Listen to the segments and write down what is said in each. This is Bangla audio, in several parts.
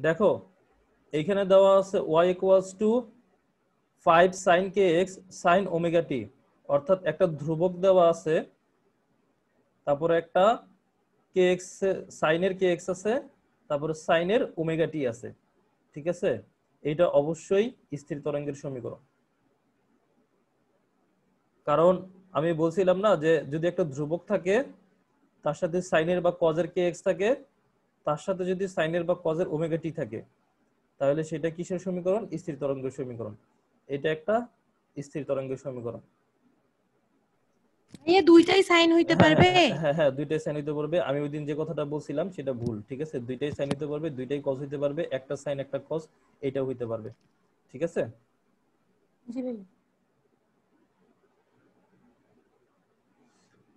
দেখো এইখানে দেওয়া আছে y equals to 5 sin kx sin omega t, অর্থাৎ একটা ধ্রুবক দেওয়া আছে, তারপরে একটা kx সাইনের kx আছে, তারপরে সাইনের ওমেগা t আছে। ঠিক আছে, এটা অবশ্যই স্থির তরঙ্গের সমীকরণ। কারণ আমি বলছিলাম না যে যদি একটা ধ্রুবক থাকে তার সাথে সাইনের বা কজের kx থাকে, তার সাথে যদি সাইনের বা কজের ওমেগা t থাকে, তাহলে সেটা কিসের সমীকরণ? স্থির তরঙ্গের সমীকরণ। এটা একটা স্থির তরঙ্গের সমীকরণ। এই দুইটাই সাইন হইতে হ্যাঁ পারবে? হ্যাঁ হ্যাঁ, দুইটাই সাইন হইতে পারবে। আমি ওই দিন যে কথাটা বলছিলাম সেটা ভুল। ঠিক আছে, দুইটাই সাইন হইতে পারবে, দুইটাই কস হইতে পারবে, একটা সাইন একটা কস এটাও হইতে পারবে। ঠিক আছে, জি ভাই।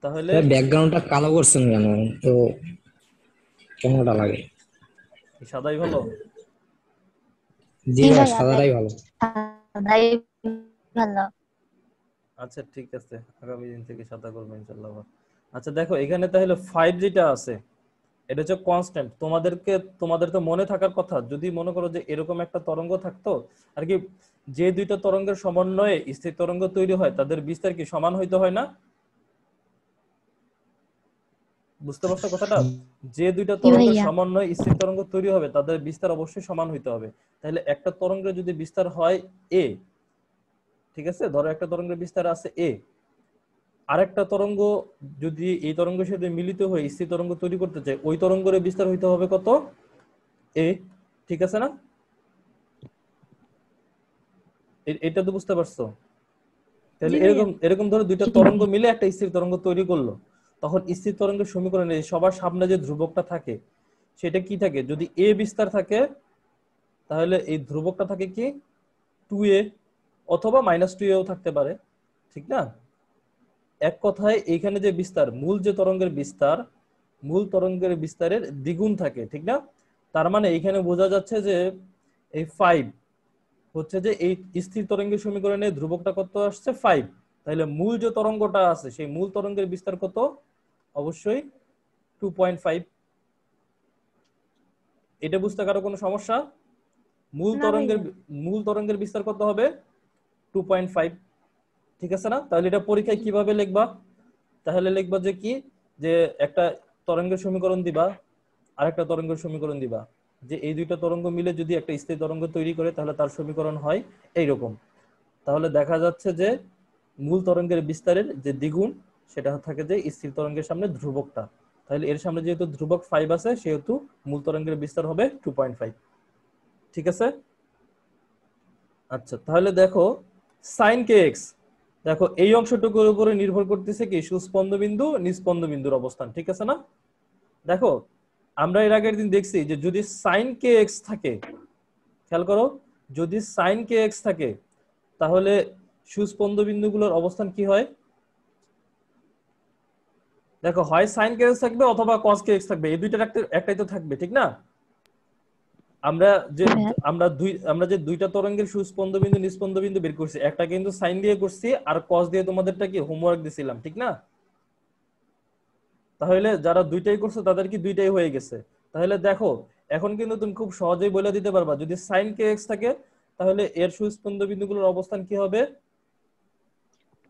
তাহলে ব্যাকগ্রাউন্ডটা কালো করছেন কেন? তো কেমনটা লাগে? সাদাই ভালো। জি ভাই, সাদাটাই ভালো। সাদাই ভালো। আচ্ছা ঠিক আছে, আগামী দিন থেকে সাদা করবো ইনশাআল্লাহ। আচ্ছা দেখো এখানে তাহলে 5 যেটা আছে এটা হচ্ছে কনস্ট্যান্ট। তোমাদের তো মনে থাকার কথা, যদি মনে করো যে এরকম একটা তরঙ্গ থাকতো আর কি, যে দুইটা তরঙ্গের সমন্বয়ে স্থির তরঙ্গ তৈরি হয় তাদের বিস্তার কি সমান হইতে হয় না? বুঝতে পারছো কথাটা? যে দুইটা তরঙ্গের সমন্বয়ে স্থির তরঙ্গ তৈরি হবে তাদের বিস্তার অবশ্যই সমান হইতে হবে। তাহলে একটা তরঙ্গের যদি বিস্তার হয় a, ঠিক আছে, ধরো একটা তরঙ্গের বিস্তার আছে a, আরেকটা তরঙ্গ যদি এই তরঙ্গের সাথে মিলিত হয়ে স্থির তরঙ্গ তৈরি করতে চায়, ওই তরঙ্গের বিস্তার হইতে হবে কত? a। ঠিক আছে না? এটা তো বুঝতে পারছো? তাহলে এরকম এরকম ধরো দুইটা তরঙ্গ মিলে একটা স্থির তরঙ্গ তৈরি করলো, তখন স্থির তরঙ্গের সমীকরণে সবার সামনে যে ধ্রুবকটা থাকে সেটা কি থাকে? যদি a বিস্তার থাকে তাহলে এই ধ্রুবকটা থাকে কি 2a, অথবা -2aও থাকতে পারে। ঠিক না? এক কথায় এইখানে যে বিস্তার, মূল যে তরঙ্গের বিস্তার, মূল তরঙ্গের বিস্তারের দ্বিগুণ থাকে। ঠিক না? তার মানে এইখানে বোঝা যাচ্ছে যে এই 5 হচ্ছে যে এই স্থির তরঙ্গের সমীকরণে ধ্রুবকটা কত আসছে? 5। তাহলে মূল যে তরঙ্গটা আছে সেই মূল তরঙ্গের বিস্তার কত? অবশ্যই 2.5। এটা বুঝতে কারো কোনো সমস্যা? মূল তরঙ্গের বিস্তার কত হবে? 2.5। ঠিক আছে না? তাহলে এটা পরীক্ষায় কিভাবে লিখবা? তাহলে লিখবা যে কি, যে একটা তরঙ্গের সমীকরণ দিবা, আরেকটা তরঙ্গের সমীকরণ দিবা, যে এই দুইটা তরঙ্গ মিলে যদি একটা স্থির তরঙ্গ তৈরি করে তাহলে তার সমীকরণ হয় এইরকম। তাহলে দেখা যাচ্ছে যে মূল তরঙ্গের বিস্তারের যে দ্বিগুণ সেটা থাকে যে স্থির তরঙ্গের সামনে ধ্রুবকটা। তাহলে এর সামনে যেহেতু ধ্রুবক 5 আছে সেহেতু মূল তরঙ্গের বিস্তার হবে 2.5। ঠিক আছে? আচ্ছা তাহলে দেখো sin kx, দেখো এই অংশটুকুর উপরে নির্ভর করতেছে কি? সুস্পন্দ বিন্দু নিস্পন্দ বিন্দুর অবস্থান। ঠিক আছে না? দেখো আমরা এর আগের দিন দেখছি যে যদি sin kx থাকে, খেয়াল করো, যদি sin kx থাকে তাহলে সুস্পন্দ বিন্দুগুলোর অবস্থান কি হয়? দেখো হয় sin kx থাকবে অথবা cos kx থাকবে, এই দুইটার একটাই তো থাকবে। ঠিক না? আমরা যে দুইটা তরঙ্গের সুস্পন্দ বিন্দু নিস্পন্দ বিন্দু বের করছি, একটা কিন্তু সাইন দিয়ে করছি আর cos দিয়ে তোমাদেরটা কি হোমওয়ার্ক দিছিলাম। ঠিক না? তাহলে যারা দুইটাই করছো তাদের কি দুইটাই হয়ে গেছে। তাহলে দেখো এখন কিন্তু তুমি খুব সহজেই বলে দিতে পারবা যদি sin kx থাকে তাহলে এর সুস্পন্দ বিন্দুগুলোর অবস্থান কি হবে?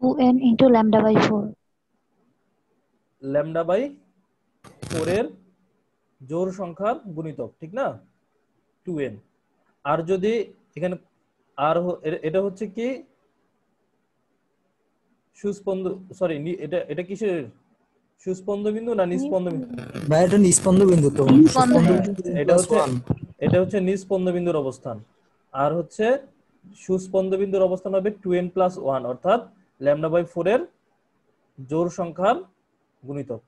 2n into λ/4। λ/4 এর জোড় সংখ্যার গুণিতক। ঠিক না? 2n। আর যদি এখানে আর এটা হচ্ছে কি সুস্পন্দ, সরি এটা এটা কিসের সুস্পন্দ বিন্দু না নিস্পন্দ বিন্দু? ভাই এটা নিস্পন্দ বিন্দু তো। এটা হচ্ছে নিস্পন্দ বিন্দুর অবস্থান। আর হচ্ছে সুস্পন্দ বিন্দুর অবস্থান হবে 2n + 1, অর্থাৎ λ/4 এর জোড় সংখ্যার গুণিতক।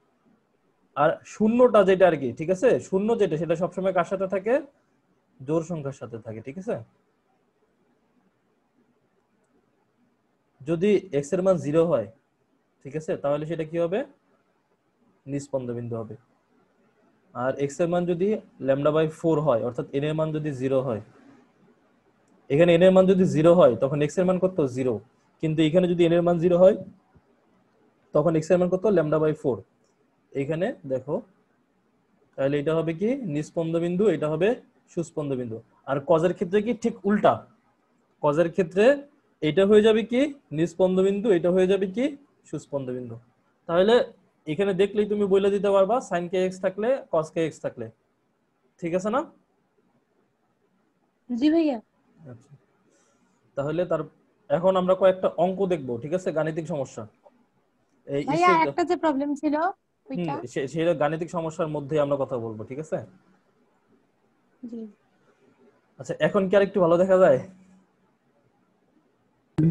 আর শূন্যটা যেটা আর কি, ঠিক আছে, শূন্য যেটা সেটা সবসময় কার সাথে থাকে? জোড় সংখ্যার সাথে থাকে। ঠিক আছে? যদি x এর মান 0 হয়, ঠিক আছে, তাহলে সেটা কি হবে? নিস্পন্দ বিন্দু হবে। আর x এর মান যদি λ/4 হয়, অর্থাৎ n এর মান যদি 0 হয়, এখানে n এর মান যদি 0 হয় তখন x এর মান কত? 0। কিন্তু এখানে যদি n এর মান 0 হয় তখন x এর মান কত? λ/4। এখানে দেখো তাহলে এটা হবে কি নিস্পন্দ বিন্দু, এটা হবে সুস্পন্দ বিন্দু। আর কজের ক্ষেত্রে কি ঠিক উল্টা, কজের ক্ষেত্রে এটা হয়ে যাবে কি নিস্পন্দ বিন্দু, এটা হয়ে যাবে কি সুস্পন্দ বিন্দু। তাহলে এখানে দেখলেই তুমি বলে দিতে পারবা sin kx থাকলে cos kx থাকলে, ঠিক আছে না? জি ভাইয়া। আচ্ছা, তাহলে তার এখন আমরা কয়েকটা অঙ্ক দেখব, ঠিক আছে, গাণিতিক সমস্যা। এই ভাইয়া একটা যে প্রবলেম ছিল ওইটা। সেই গাণিতিক সমস্যার মধ্যে আমরা কথা বলবো, ঠিক আছে? জি আচ্ছা, এখন কি আর একটু ভালো দেখা যায়?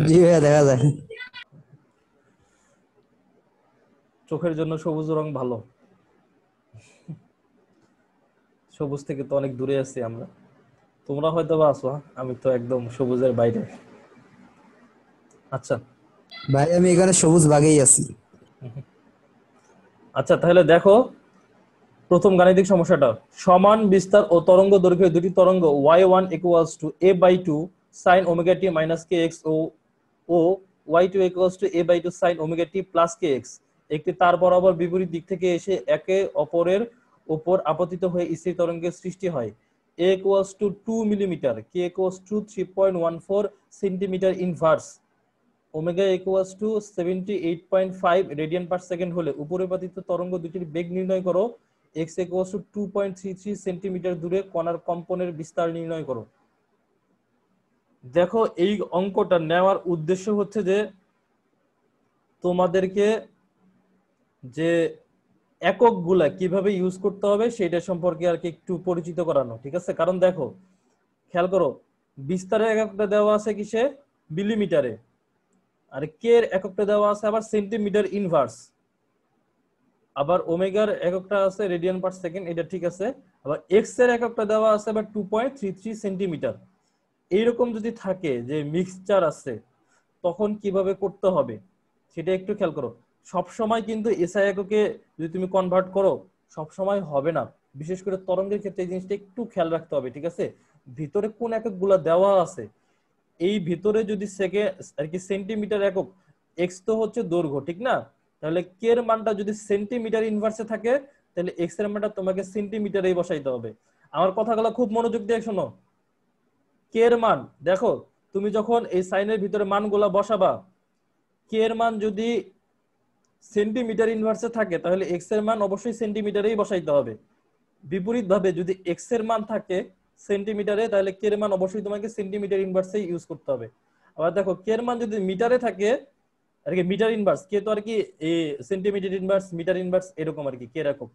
জি ভাইয়া দেখা যায়। চোখের জন্য সবুজ রং ভালো, সবুজ থেকে তো অনেক দূরে আছি আমরা, তোমরা হয়তো বা আছো, আমি তো একদম সবুজের বাইরে। আচ্ছা ভাই আমি এখানে সবুজ বাগেই আছি। আচ্ছা, তাহলে দেখো প্রথম গাণিতিক সমস্যাটা, সমান বিস্তার ও তরঙ্গ দৈর্ঘ্যে দুটি তরঙ্গ y1 equals to a/2 sin omega t minus kx O y2 equals to a/2 sin omega t plus kx একটি তার বরাবর বিপরীত দিক থেকে এসে একে অপরের উপর আপতিত হয়ে স্থির তরঙ্গের সৃষ্টি হয়। a equals to 2 millimetre, k equals to 3.14 centimetre inverse, omega equals two 78.5 radian per second হলে উপরে পাতিত তরঙ্গ দুটির বেগ নির্ণয় করো। x ইকুয়ালস টু 2.33 সেন্টিমিটার দূরে কণার কম্পনের বিস্তার নির্ণয় করো। দেখো এই অঙ্কটা নেওয়ার উদ্দেশ্য হচ্ছে যে তোমাদেরকে যে এককগুলা কিভাবে ইউজ করতে হবে সেটা সম্পর্কে আর কি একটু পরিচিত করানো, ঠিক আছে? কারণ দেখো খেয়াল করো, বিস্তারের এককটা দেওয়া আছে কিসে, মিলিমিটারে, আর কে এর এককটা দেওয়া আছে আবার সেন্টিমিটার ইনভার্স, আবার ওমেগার এককটা আছে রেডিয়ান পার সেকেন্ড, এটা ঠিক আছে, আবার এক্স এর এককটা দেওয়া আছে আবার 2.33 সেন্টিমিটার। এইরকম যদি থাকে যে মিক্সচার আছে তখন কিভাবে করতে হবে সেটা একটু খেয়াল করো। সব সময় কিন্তু এসআই এককে যদি তুমি কনভার্ট করো সব সময় হবে না, বিশেষ করে তরঙ্গের ক্ষেত্রে এই জিনিসটা একটু খেয়াল রাখতে হবে, ঠিক আছে? ভিতরে কোন এককগুলা দেওয়া আছে, এই ভিতরে যদি সেকেন্ড আর কি সেন্টিমিটার একক, এক্স তো হচ্ছে দৈর্ঘ্য, ঠিক না? তাহলে কে এর মানটা যদি সেন্টিমিটার ইনভার্সে থাকে তাহলে এক্স এর মানটা তোমাকে সেন্টিমিটারেই বসাইতে হবে। আমার কথাগুলো খুব মনোযোগ দিয়ে শোনো। কে এর মান দেখো, তুমি যখন এই সাইনের ভিতরে মানগুলা বসাবা, কে এর মান যদি সেন্টিমিটার ইনভার্সে থাকে তাহলে এক্স এর মান অবশ্যই সেন্টিমিটারেই বসাইতে হবে। বিপরীত ভাবে যদি এক্স এর মান থাকে সেন্টিমিটারে তাহলে কে এর মান অবশ্যই তোমাকে সেন্টিমিটার ইনভার্সে ইউজ করতে হবে। আবার দেখো কে এর মান যদি মিটারে থাকে আর কি মিটার ইনভার্স, কে তো আর কি এই সেন্টিমিটার ইনভার্স মিটার ইনভার্স এরকম আর কি কে একক,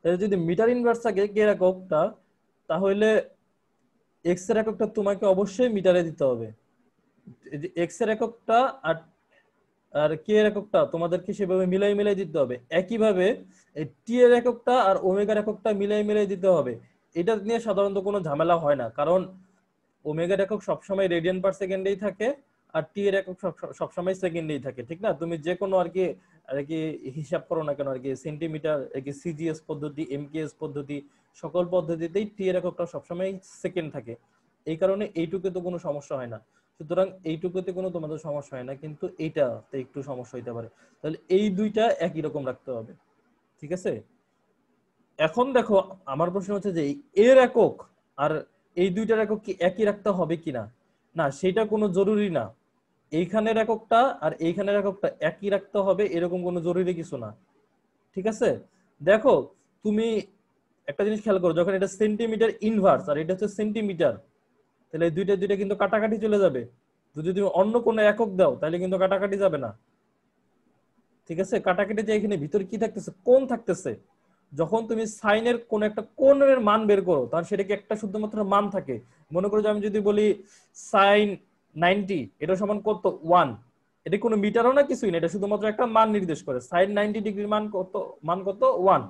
তাহলে যদি মিটার ইনভার্স থাকে কে এককটা তাহলে এক্স এর এককটা তোমাকে অবশ্যই মিটারে দিতে হবে। এক্স এর এককটা আর আর কে এর এককটা তোমাদেরকে সেভাবে মিলাই মিলাই দিতে হবে। একইভাবে টি এর এককটা আর ওমেগার এককটা মিলাই মিলাই দিতে হবে। এটা নিয়ে সাধারণত কোনো ঝামেলা হয় না, কারণ ওমেগার একক সবসময় রেডিয়ান পার সেকেন্ডেই থাকে আর টি এর একক সবসময় সেকেন্ডেই থাকে, ঠিক না? তুমি যে কোনো আর কি হিসাব করো না কেন আর কি সেন্টিমিটার আর কি সিজিএস পদ্ধতি এমকেএস পদ্ধতি সকল পদ্ধতিতেই টি এর এককটা সবসময় সেকেন্ড থাকে। এই কারণে এইটুকুতে তো কোনো সমস্যা হয় না। সুতরাং এইটুকুতে কোনো তোমাদের সমস্যা হয় না, কিন্তু এইটাতে একটু সমস্যা হইতে পারে। তাহলে এই দুইটা একই রকম রাখতে হবে, ঠিক আছে? এখন দেখো আমার প্রশ্ন হচ্ছে যে এর একক আর এই দুইটার একক কি একই রাখতে হবে কিনা, না সেটা কোনো জরুরি না। এইখানের এককটা আর এইখানের এককটা একই রাখতে হবে এরকম কোনো জরুরি কিছু না, ঠিক আছে? দেখো তুমি একটা জিনিস খেয়াল করো, যখন এটা সেন্টিমিটার ইনভার্স আর এটা হচ্ছে সেন্টিমিটার, তাহলে এই দুইটা দুইটা কিন্তু কাটাকাটি চলে যাবে। যদি তুমি অন্য কোনো একক দাও তাহলে কিন্তু কাটাকাটি যাবে না, ঠিক আছে? কাটাকাটি যে এখানে ভিতরে কি থাকতেছে, কোণ থাকতেছে। যখন তুমি সাইনের কোন একটা কোণের মান বের করো তাহলে সেটা কি একটা শুধুমাত্র মান থাকে। মনে করো যে আমি যদি বলি সাইন 90 এটা সমান কত 1, এটা কোনো মিটারও না কিছুই না, এটা শুধুমাত্র একটা মান নির্দেশ করে। সাইন 90 ডিগ্রির মান কত 1,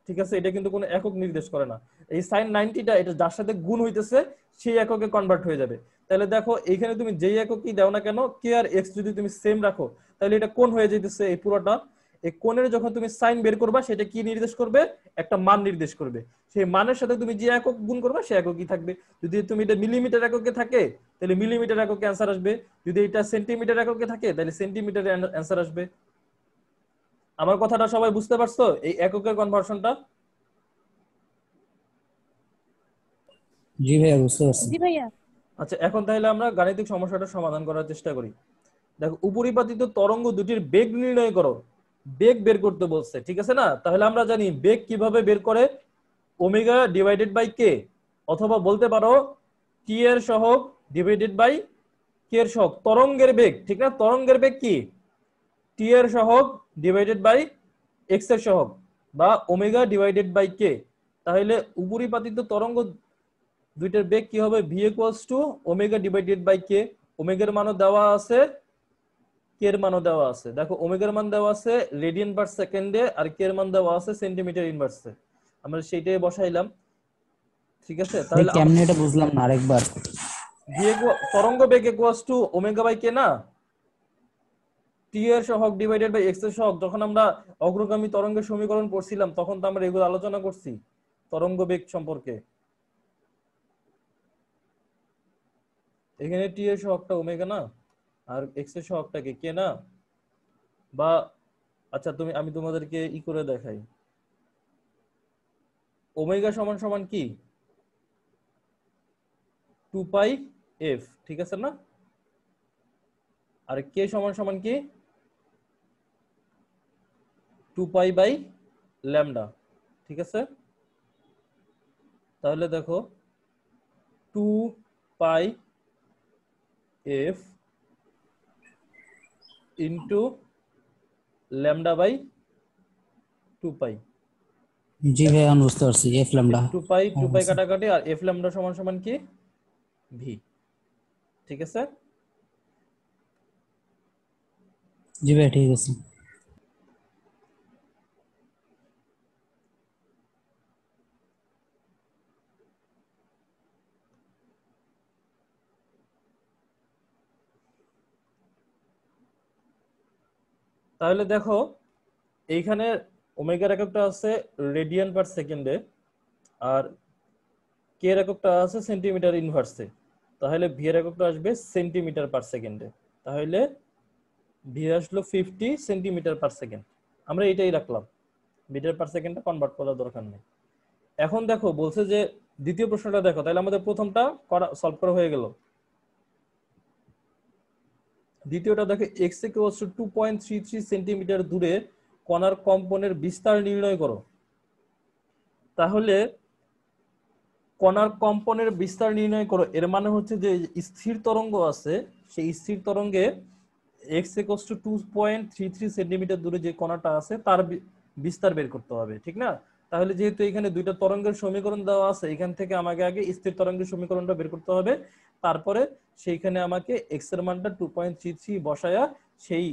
ঠিক আছে? এটা কিন্তু কোনো একক নির্দেশ করে না। এই সাইন 90টা এটা যার সাথে গুণ হইতেছে সেই এককে কনভার্ট হয়ে যাবে। তাহলে দেখো এইখানে তুমি যেই এককই দাও না কেন কে আর এক্স যদি তুমি সেম রাখো তাহলে এটা কোণ হয়ে যেতেছে এই পুরোটা। এই কোণের যখন তুমি সাইন বের করবা সেটা কি নির্দেশ করবে, একটা মান নির্দেশ করবে। সেই মানের সাথে তুমি যে একক গুণ করবে সেই এককই থাকবে। যদি তুমি এটা মিলিমিটার এককে থাকে তাহলে মিলিমিটার এককে অ্যান্সার আসবে, যদি এটা সেন্টিমিটার এককে থাকে তাহলে সেন্টিমিটার অ্যান্সার আসবে। আমার কথাটা সবাই বুঝতে পারছো, এই এককের কনভার্সনটা? জি ভাইয়া বুঝতে পারছি। জি ভাইয়া। আচ্ছা, এখন তাহলে আমরা গাণিতিক সমস্যাটা সমাধান করার চেষ্টা করি। দেখো, উপরিপাতিত তরঙ্গ দুটির বেগ নির্ণয় করো। বেগ বের করতে বলছে, ঠিক আছে না? তাহলে আমরা জানি বেগ কিভাবে বের করে, ওমেগা ডিভাইডেড বাই কে, অথবা বলতে পারো টি এর সহগ ডিভাইডেড বাই কে এর সহগ। তরঙ্গের বেগ, ঠিক না? তরঙ্গের বেগ কি? টি এর সহগ ডিভাইডেড বাই এক্স এর সহগ, বা ওমেগা ডিভাইডেড বাই কে। তাহলে উপরিপাতিত তরঙ্গ দুইটার বেগ কি হবে? V equals to omega divided by K. ওমেগার মানও দেওয়া আছে, কে এর মানও দেওয়া আছে। দেখো, ওমেগার মান দেওয়া আছে রেডিয়ান পার সেকেন্ডে, আর কে এর মান দেওয়া আছে সেন্টিমিটার ইনভার্সে। আমরা সেইটাই বসাইলাম, ঠিক আছে? ভাই তাহলে কেমনে এটা বুঝলাম না, আরেকবার। তরঙ্গ বেগ ইকুয়ালস টু ওমেগা বাই কে না, টি এর সহগ ডিভাইডেড বাই এক্স এর সহগ। যখন আমরা অগ্রগামী তরঙ্গের সমীকরণ পড়ছিলাম তখন তো আমরা এগুলো আলোচনা করছি তরঙ্গ বেগ সম্পর্কে। এখানে টি এর সহগটা ওমেগা না, আর এক্স এর সহগটা কে না? বা আচ্ছা, আমি তোমাদেরকে করে দেখাই। ওমেগা সমান সমান কি? 2 পাই এফ, ঠিক আছে না? আর কে সমান সমান কি? 2 পাই বাই ল্যামডা, ঠিক আছে? তাহলে দেখো, 2 pi F into lambda by 2 পাই। জি ভাই আমি বুঝতে পারছি, এফ ল্যামডা। 2 পাই কাটাকাটি, আর এফ ল্যামডা সমান সমান কি? ভি, ঠিক আছে? জি ভাই ঠিক আছে। তাহলে দেখো, এইখানে ওমেগার এককটা আছে রেডিয়ান পার সেকেন্ডে, আর কে এর এককটা আছে সেন্টিমিটার ইনভার্সে। তাহলে ভি এর এককটা আসবে সেন্টিমিটার পার সেকেন্ডে। তাহলে ভি আসলো 50 সেন্টিমিটার পার সেকেন্ড। আমরা এটাই রাখলাম, মিটার পার সেকেন্ডটা কনভার্ট করার দরকার নেই। এখন দেখো, বলছে যে দ্বিতীয় প্রশ্নটা দেখো, তাহলে আমাদের প্রথমটা সলভ করা হয়ে গেল। দ্বিতীয়টা দেখো, এক্স ইকুয়ালস টু 2.33 সেন্টিমিটার দূরে কণার কম্পনের বিস্তার নির্ণয় করো। তাহলে কণার কম্পনের বিস্তার নির্ণয় করো, এর মানে হচ্ছে যে স্থির তরঙ্গ আছে, সেই স্থির তরঙ্গে এক্স ইকুয়ালস টু 2.33 সেন্টিমিটার দূরে যে কণাটা আছে তার বিস্তার বের করতে হবে, ঠিক না? তাহলে যেহেতু এখানে দুইটা তরঙ্গের সমীকরণ দেওয়া আছে, এখান থেকে আমাকে আগে স্থির তরঙ্গের সমীকরণটা বের করতে হবে। তারপরে সেইখানে আমাকে এক্স এর মানটা 2.33 বসায়া সেই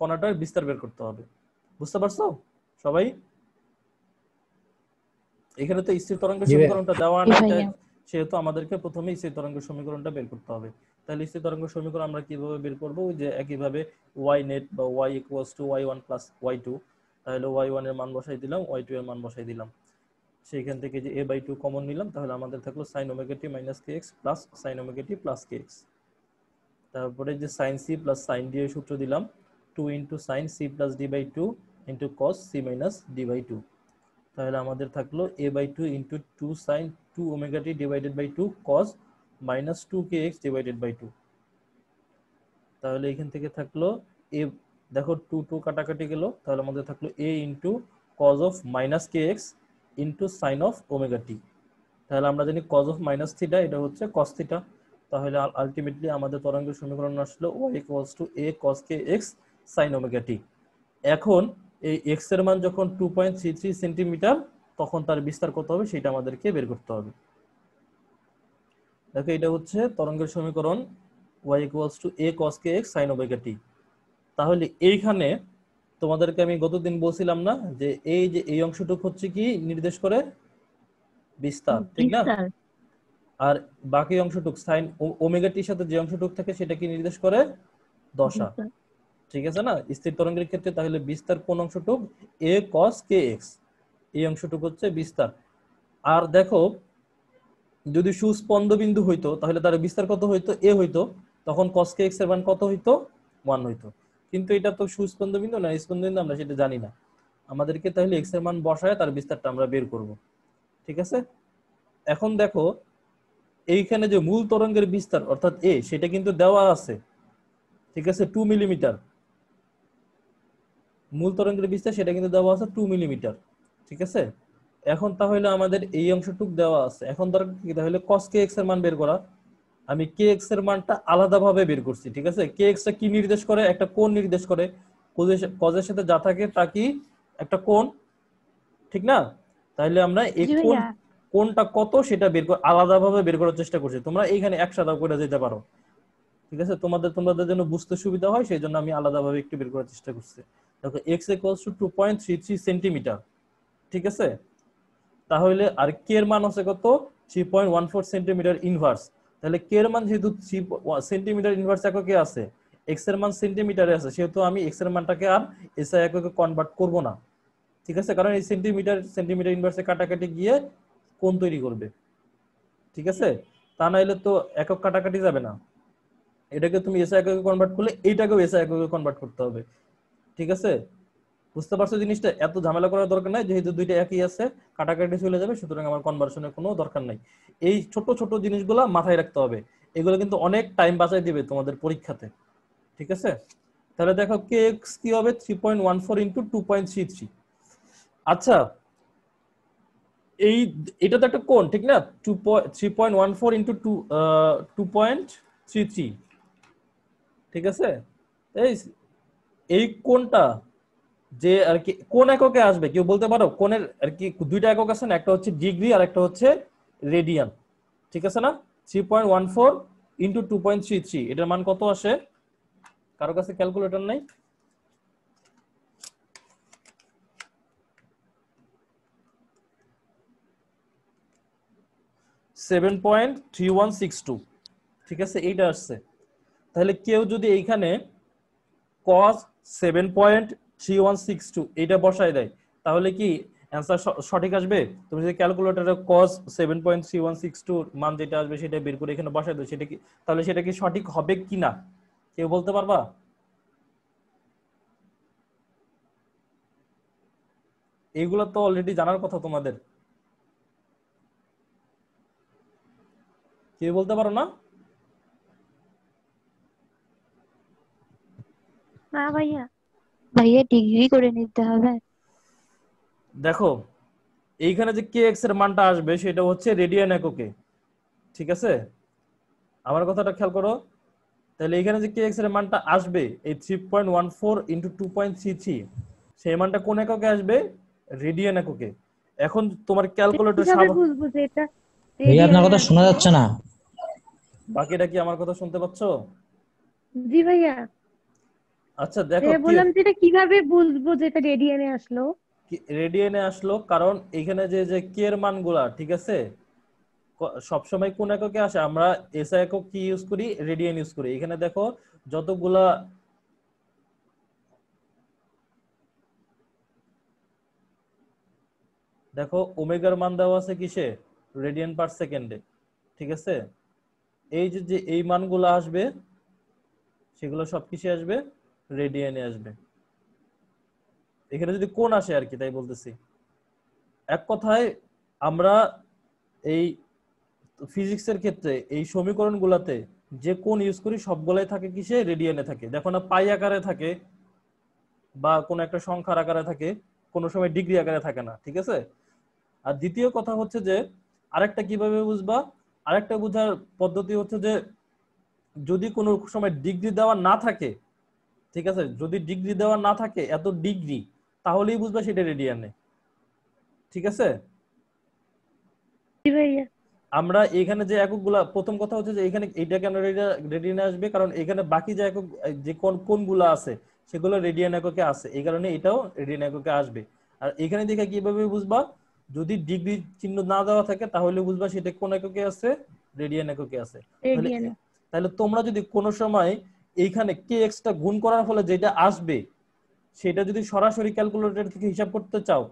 কণাটার বিস্তার বের করতে হবে। বুঝতে পারছো সবাই? এখানে তো স্থির তরঙ্গের জি ভাই। সমীকরণটা দেওয়া জি নাই, ভাইয়া। সেহেতু আমাদেরকে প্রথমে স্থির তরঙ্গের সমীকরণটা বের করতে হবে। তাহলে স্থির তরঙ্গ সমীকরণ আমরা কিভাবে বের করব? ওই যে একইভাবে ওয়াই নেট বা Y equals to Y one plus Y two. তাহলে ওয়াই ওয়ান এর মান বসাই দিলাম, ওয়াই টু এর মান বসাই দিলাম। সেইখান থেকে যে এ বাই টু কমন নিলাম, তাহলে আমাদের থাকলো sine omega T minus K X plus sine omega T plus K X. তারপরে যে sine C plus sine D এর সূত্র দিলাম, 2 into sine C plus D by two into cos C minus D by two. তাহলে আমাদের থাকলো A by two into 2 sine 2 omega T divided by 2 cos minus 2 K X divided by 2। তাহলে এখান থেকে থাকলো এ, দেখো 2 2 কাটাকাটি গেল, তাহলে আমাদের থাকলো A into cos of minus K X into sine of omega T. তাহলে আমরা জানি কজ অফ মাইনাস থিটা, এটা হচ্ছে কস থিটা। তাহলে আলটিমেটলি আমাদের তরঙ্গের সমীকরণ আসলো Y equals to A cos K X sine omega T. এখন এই এক্স এর মান যখন 2.33 সেন্টিমিটার, তখন তার বিস্তার কত হবে সেটা আমাদেরকে বের করতে হবে। দেখো, এটা হচ্ছে তরঙ্গের সমীকরণ y equals to a cos kx sin omega t। তাহলে এইখানে তোমাদেরকে আমি গতদিন বলছিলাম না যে এই অংশটুকু হচ্ছে কি নির্দেশ করে? বিস্তার, ঠিক না? বিস্তার। আর বাকি অংশটুকু সাইন ওমেগা টির সাথে যে অংশটুকু থাকে সেটা কি নির্দেশ করে? দশা, বিস্তার। ঠিক আছে না? স্থির তরঙ্গের ক্ষেত্রে তাহলে বিস্তার কোন অংশটুকু? a cos kx, এই অংশটুকু হচ্ছে বিস্তার। আর দেখো, যদি সুস্পন্দ বিন্দু হইতো তাহলে তার বিস্তার কত হইতো? a হইতো, তখন cos kx এর মান কত হইতো? 1 হইতো। কিন্তু এটা তো সুস্পন্দ বিন্দু না, স্পন্দ বিন্দু, আমরা সেটা জানি না। আমাদেরকে তাহলে x এর মান বসায় তার বিস্তারটা আমরা বের করব, ঠিক আছে? এখন দেখো, এইখানে যে মূল তরঙ্গের বিস্তার অর্থাৎ এ সেটা কিন্তু দেওয়া আছে, ঠিক আছে, 2 মিলিমিটার। মূল তরঙ্গের বিস্তার সেটা কিন্তু দেওয়া আছে 2 মিলিমিটার, ঠিক আছে। এখন তাহলে আমাদের এই অংশটুক দেওয়া আছে, এখন দরকার কি তাহলে cos kx এর মান বের করা। আমি kx এর মানটা আলাদাভাবে বের করছি, ঠিক আছে। kx টা কি নির্দেশ করে? একটা কোণ নির্দেশ করে। cos এর সাথে যা থাকে তা কি? একটা কোণ, ঠিক না? তাহলে আমরা এই জি ভাইয়া। কোণটা কত সেটা আলাদাভাবে বের করার চেষ্টা করছি। তোমরা এইখানে একসাথে করে যেতে পারো, ঠিক আছে, তোমাদের জন্য বুঝতে সুবিধা হয় সেই জন্য আমি আলাদাভাবে একটু বের করার চেষ্টা করছি। দেখো x = 2.33 সেন্টিমিটার, ঠিক আছে। তাহলে আর কে এর মান হচ্ছে কত? 3.14 সেন্টিমিটার ইনভার্স। তাহলে কে এর মান যেহেতু 3 সেন্টিমিটার ইনভার্স এককে আছে, x এর মান সেন্টিমিটারে আছে, সেহেতু আমি x এর মানটাকে আর SI এককে কনভার্ট করব না, ঠিক আছে, কারণ এই সেন্টিমিটার ইনভার্সে কাটাকাটি গিয়ে কোণ তৈরি করবে, ঠিক আছে। তা নাইলে তো একক কাটাকাটি যাবে না। এটাকে তুমি এসআই এককে কনভার্ট করলে এইটাকেও এসআই এককে কনভার্ট করতে হবে, ঠিক আছে। বুঝতে পারছো জিনিসটা? এত ঝামেলা করার দরকার নাই, যেহেতু দুইটা একই আছে, কাটাকাটি চলে যাবে, সুতরাং আমার কনভার্সনের কোনো দরকার নাই। এই ছোট ছোট জিনিসগুলো মাথায় রাখতে হবে, এগুলো কিন্তু অনেক টাইম বাঁচাই দিবে তোমাদের পরীক্ষাতে, ঠিক আছে। তাহলে দেখো kx কি হবে? 3.14 ইন্টু 2.33। আচ্ছা, এটা তো একটা কোণ, ঠিক না? 3.14 ইন্টু 2.33, ঠিক আছে। এই এই কোণটা যে আর কি কোন এককে আসবে কেউ বলতে পারো? কোণের আর কি দুইটা একক আছে না, একটা হচ্ছে ডিগ্রি আর একটা হচ্ছে রেডিয়ান, ঠিক আছে না? 3.14 ইন্টু 2.33, এটার মান কত আসে? কারো কাছে ক্যালকুলেটর নাই? $7.3162, ঠিক আছে, এইটা আসছে। তাহলে কেউ যদি এইখানে cos 7.3162 এটা বসায় দেয়, তাহলে কি অ্যান্সার সঠিক আসবে? তুমি যদি ক্যালকুলেটরে cos 7.3162 মান যেটা আসবে সেটা বের করে এখানে বসায় দাও, সেটা কি তাহলে সেটা কি সঠিক হবে কিনা কেউ বলতে পারবা? এইগুলো তো অলরেডি জানার কথা তোমাদের, কেউ বলতে পারো না? না ভাইয়া। ভাইয়া ডিগ্রি করে নিতে হবে। দেখো এইখানে যে kx এর মানটা আসবে সেটা হচ্ছে রেডিয়ান এককে, ঠিক আছে। আমার কথাটা খেয়াল করো। তাহলে এখানে যে kx এর মানটা আসবে এই 3.14 ইন্টু 2.33, সেই মানটা কোন এককে আসবে? রেডিয়ান এককে। এখন তোমার ক্যালকুলেটর কিভাবে বুঝবো যে এটা ভাইয়া আপনার রেডিয়ানে কথা শোনা আসলো? যাচ্ছে না। বাকিটা কি আমার কথা শুনতে পাচ্ছ? জি ভাইয়া। আচ্ছা দেখো ভাইয়া কি বললাম যে এটা কিভাবে বুঝবো যে এটা রেডিয়ানে আসলো? রেডিয়ানে আসলো, কারণ এখানে যে যে কে এর মানগুলা, ঠিক আছে, সবসময় কোন এককে আসে? আমরা এসআই একক কি ইউজ করি? রেডিয়ান ইউজ করি। এখানে দেখো যতগুলা দেখো ওমেগার মান দেওয়া আছে কিসে? রেডিয়ান পার সেকেন্ডে, ঠিক আছে। এই যে যে এই মানগুলো আসবে সেগুলো সব কিসে আসবে? রেডিয়ানে আসবে। এখানে যদি কোণ আসে আর কি, তাই বলতেছি। এক কথায় আমরা এই ফিজিক্সের ক্ষেত্রে এই সমীকরণগুলোতে যে কোণ ইউজ করি সবগুলাই থাকে কিসে? রেডিয়ানে থাকে। দেখো না, পাই আকারে থাকে বা কোন একটা সংখ্যার আকারে থাকে, কোনো সময় ডিগ্রি আকারে থাকে না, ঠিক আছে। আর দ্বিতীয় কথা হচ্ছে যে আরেকটা কিভাবে বুঝবা, আরেকটা বোঝার পদ্ধতি হচ্ছে যে যদি কোনো সময় ডিগ্রি দেওয়া না থাকে, ঠিক আছে, যদি ডিগ্রি দেওয়া না থাকে এত ডিগ্রি, তাহলেই বুঝবা সেটা রেডিয়ানে, ঠিক আছে। জি ভাইয়া। আমরা এখানে যে এককগুলা, প্রথম কথা হচ্ছে যে এখানে এইটা কেন রেডিয়ানে আসবে, কারণ এখানে বাকি যে একক যে কোনগুলো আছে সেগুলো রেডিয়ান এককে আছে, এই কারণে এটাও রেডিয়ান এককে আসবে। আর এখানে দেখে কিভাবে বুঝবা? যদি ডিগ্রি চিহ্ন না দেওয়া থাকে তাহলে বুঝবা সেটা কোন এককে আছে? রেডিয়ান এককে আছে। তাহলে রেডিয়ানে। তাহলে তোমরা যদি কোনো সময় এইখানে কে এক্সটা গুণ করার ফলে যেটা আসবে সেটা যদি সরাসরি ক্যালকুলেটর থেকে হিসাব করতে চাও,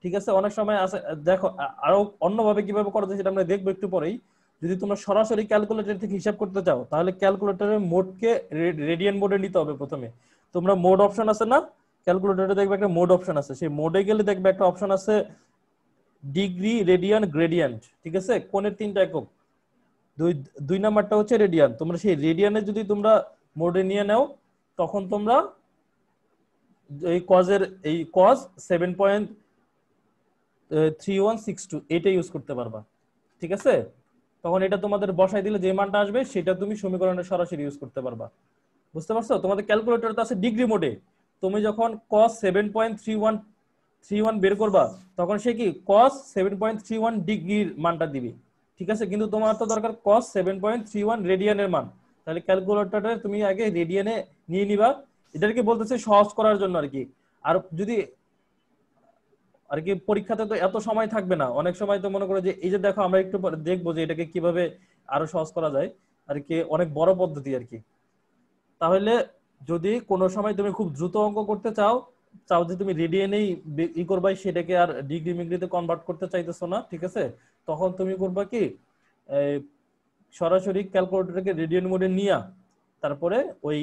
ঠিক আছে, অনেক সময় আছে, দেখো আরো অন্যভাবে কিভাবে করা যায় সেটা আমরা দেখবো একটু পরেই। যদি তোমরা সরাসরি ক্যালকুলেটর থেকে হিসাব করতে চাও তাহলে ক্যালকুলেটরের মোডকে রেডিয়ান মোডে নিতে হবে প্রথমে। তোমরা মোড অপশন আছে না, ক্যালকুলেটরে দেখবে একটা মোড অপশন আছে, সেই মোডে গেলে দেখবে একটা অপশন আছে ডিগ্রি, রেডিয়ান, গ্রেডিয়েন্ট, ঠিক আছে, কোণের তিনটা একক। দুই দুই নাম্বারটা হচ্ছে রেডিয়ান। তোমরা সেই রেডিয়ানে যদি তোমরা মোডে নিয়ে নাও তখন তোমরা এই কজের এই কজ 7.3162 এটা ইউজ করতে পারবা। ঠিক আছে, তখন এটা তোমাদের বসাই দিলে যে মানটা আসবে সেটা তুমি সমীকরণে সরাসরি ইউজ করতে পারবা। বুঝতে পারছো? তোমাদের ক্যালকুলেটর তো আছে ডিগ্রি মোডে, তুমি যখন cos 7.3131 বের করবা তখন সে কি cos 7.31 ডিগ্রির মানটা দিবে। ঠিক আছে, কিন্তু তোমার তো দরকার cos 7.31 রেডিয়ানের মান, তাহলে ক্যালকুলেটরটা তুমি আগে রেডিয়ানে নিয়ে নিবা। এটাকে বলতেছে সহজ করার জন্য আর কি। আর যদি আর কি পরীক্ষাতে তো এত সময় থাকবে না, অনেক সময় তো মনে করো যে এই যে দেখো আমরা একটু পরে দেখবো যে এটাকে কিভাবে আরো সহজ করা যায় আর কি, অনেক বড় পদ্ধতি আর কি। তাহলে যদি কোনো সময় তুমি খুব দ্রুত অঙ্ক করতে চাও, চাও যে তুমি রেডিয়ানেই ই করবাই, সেটাকে আর ডিগ্রি মিগ্রিতে কনভার্ট করতে চাইতেছো না, ঠিক আছে, তখন তুমি করবা কি এই সরাসরি ক্যালকুলেটরকে রেডিয়ান মোডে নিয়া তারপরে ওই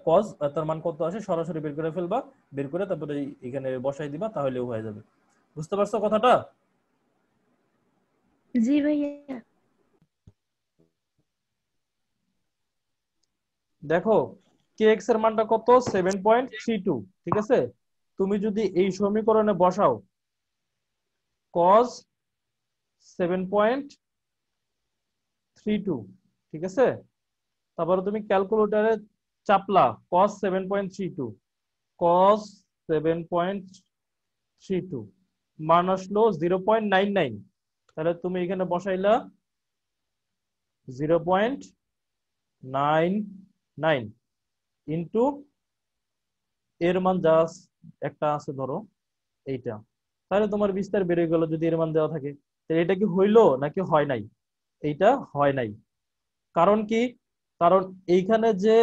কজ তার মান কত আসে সরাসরি বের করে ফেলবা, বের করে তারপরে এখানে বসাই দিবা, তাহলেও হয়ে যাবে। বুঝতে পারছো কথাটা? জি ভাইয়া। দেখো kx এর মানটা কত 7.32, ঠিক আছে, তুমি যদি এই সমীকরণে বসাও cos 7.32, ঠিক আছে, তারপরে তুমি ক্যালকুলেটরে চাপলা cos 7.32, cos 7.32 মান আসলো 0.99, তাহলে তুমি এখানে বসাইলা 0.99 ইন্টু এর মান জাস্ট একটা আছে ধরো এইটা, তাহলে তোমার বিস্তার বেড়ে গেল যদি এর মান দেওয়া থাকে। তাহলে এটা কি হইলো নাকি হয় নাই? এইটা হয় নাই। কারণ কি? কারণ এইখানে যে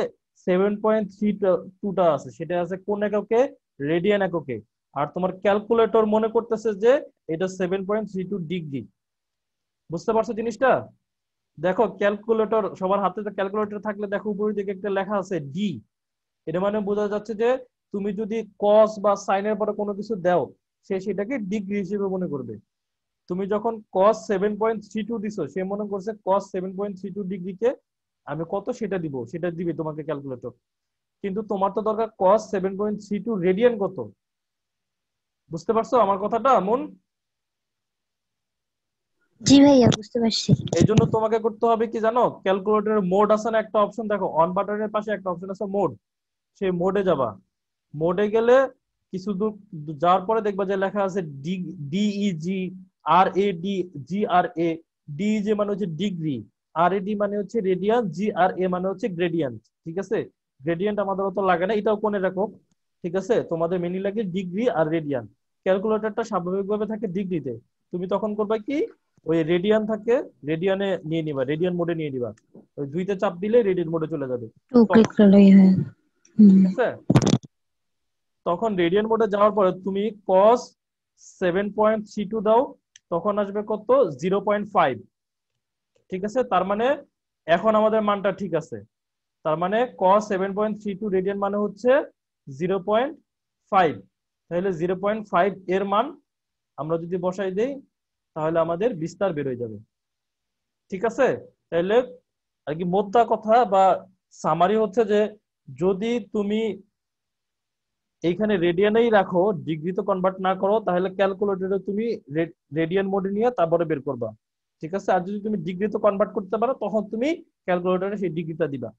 7.32টা আছে সেটা আছে কোন এককে? রেডিয়ান এককে। আর তোমার ক্যালকুলেটর মনে করতেছে যে এটা 7.32 ডিগ্রি। বুঝতে পারছো জিনিসটা? দেখো ক্যালকুলেটর সবার হাতে তো ক্যালকুলেটর থাকলে দেখো উপরের দিকে একটা লেখা আছে ডি, এটা মানে বোঝা যাচ্ছে যে তুমি যদি কস বা সাইনের পরে কোনো কিছু দাও সে সেটাকে ডিগ্রি হিসেবে মনে করবে। তুমি যখন cos 7.32 দিছো সে মনে করছে cos 7.32 ডিগ্রিকে আমি কত সেটা দিব, সেটা দিবে তোমাকে ক্যালকুলেটর। কিন্তু তোমার তো দরকার cos 7.32 রেডিয়ান কত। বুঝতে পারছো আমার কথাটা মন? জি ভাইয়া বুঝতে পারছি। এই জন্য তোমাকে করতে হবে কি জানো, ক্যালকুলেটরের মোড আছে না একটা অপশন, দেখো অন বাটনের পাশে একটা অপশন আছে মোড, সেই মোডে যাবা। মোডে গেলে কিছু দূর যাওয়ার পরে দেখবা যে লেখা আছে DEG R A D G R A. DEG মানে হচ্ছে ডিগ্রি, আর এ ডি মানে হচ্ছে রেডিয়ান, জি আর এ মানে হচ্ছে গ্রেডিয়েন্ট। ঠিক আছে, গ্রেডিয়েন্ট আমাদের অত লাগে না, এটাও কোণের একক। ঠিক আছে, তোমাদের মেনলি লাগে ডিগ্রি আর রেডিয়ান। ক্যালকুলেটরটা স্বাভাবিকভাবে থাকে ডিগ্রিতে, তুমি তখন করবা কি ওই রেডিয়ান থাকে, রেডিয়ানে নিয়ে নিবা, রেডিয়ান মোডে নিয়ে নিবা, ওই দুইতে চাপ দিলে রেডিয়ান মোডে চলে যাবে। টু ক্লিক করলেই হয়। ঠিক আছে, তখন রেডিয়ান মোডে যাওয়ার পরে তুমি cos 7.32 দাও, তখন আসবে কত 0.5। ঠিক আছে, তার মানে এখন আমাদের মানটা ঠিক আছে। তার মানে cos 7.32 রেডিয়ান মানে হচ্ছে 0.5। তাহলে 0.5 এর মান আমরা যদি বসাই দেই তাহলে আমাদের বিস্তার বের হয়ে যাবে। ঠিক আছে, তাহলে আর কি মোদ্দা কথা বা সামারি হচ্ছে যে যদি তুমি এইখানে রেডিয়ানেই রাখো, ডিগ্রিতে কনভার্ট না করো, তাহলে ক্যালকুলেটরে তুমি রেডিয়ান মোডে নিয়ে তারপরে বের করবা। ঠিক আছে, আর যদি তুমি ডিগ্রিতে কনভার্ট করতে পারো তখন তুমি ক্যালকুলেটরে সেই ডিগ্রিটা দিবা।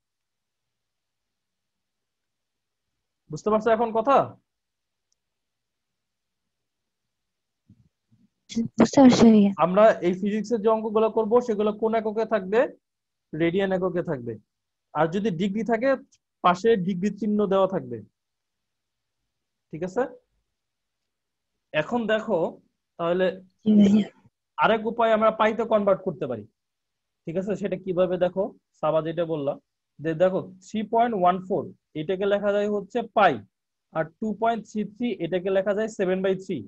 বুঝতে পারছো এখন কথা? বুঝতে পারছি ভাইয়া। আমরা এই ফিজিক্সের যে অঙ্কগুলো করব সেগুলো কোন এককে থাকবে? রেডিয়ান এককে থাকবে। আর যদি ডিগ্রি থাকে পাশে ডিগ্রি চিহ্ন দেওয়া থাকবে। ঠিক আছে, এখন দেখো তাহলে জি ভাইয়া। আরেক উপায় আমরা পাইতে কনভার্ট করতে পারি। ঠিক আছে, সেটা কিভাবে দেখো, সাবা যেটা বললাম যে দেখো 3.14 এটাকে লেখা যায় হচ্ছে পাই, আর 2.33 এটাকে লেখা যায় 7/3।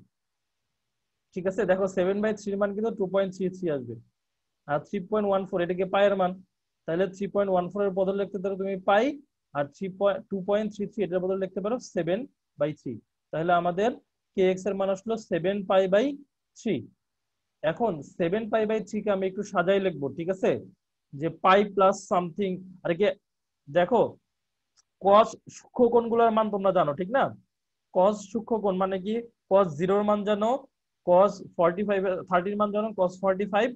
ঠিক আছে, দেখো 7/3 মান কিন্তু 2.33 আসবে, আর 3.14 এটাকে পায়ের মান, তাহলে 3.14 এর বদলে লিখতে পারো তুমি পাই, আর 2.33 এটার বদলে লিখতে পারো 7/3। তাহলে আমাদের kx এর মান আসলো 7 পাই বাই 3। এখন 7π/3 কে আমি একটু সাজাই লিখবো, ঠিক আছে? যে পাই প্লাস সামথিং, আর কি দেখো কস সূক্ষ্মকোণগুলোর মান তোমরা জানো, ঠিক না? কস সূক্ষ্মকোণ মানে কি, কস 0 এর মান জানো, কস 45 30 এর মান জানো, কস 45,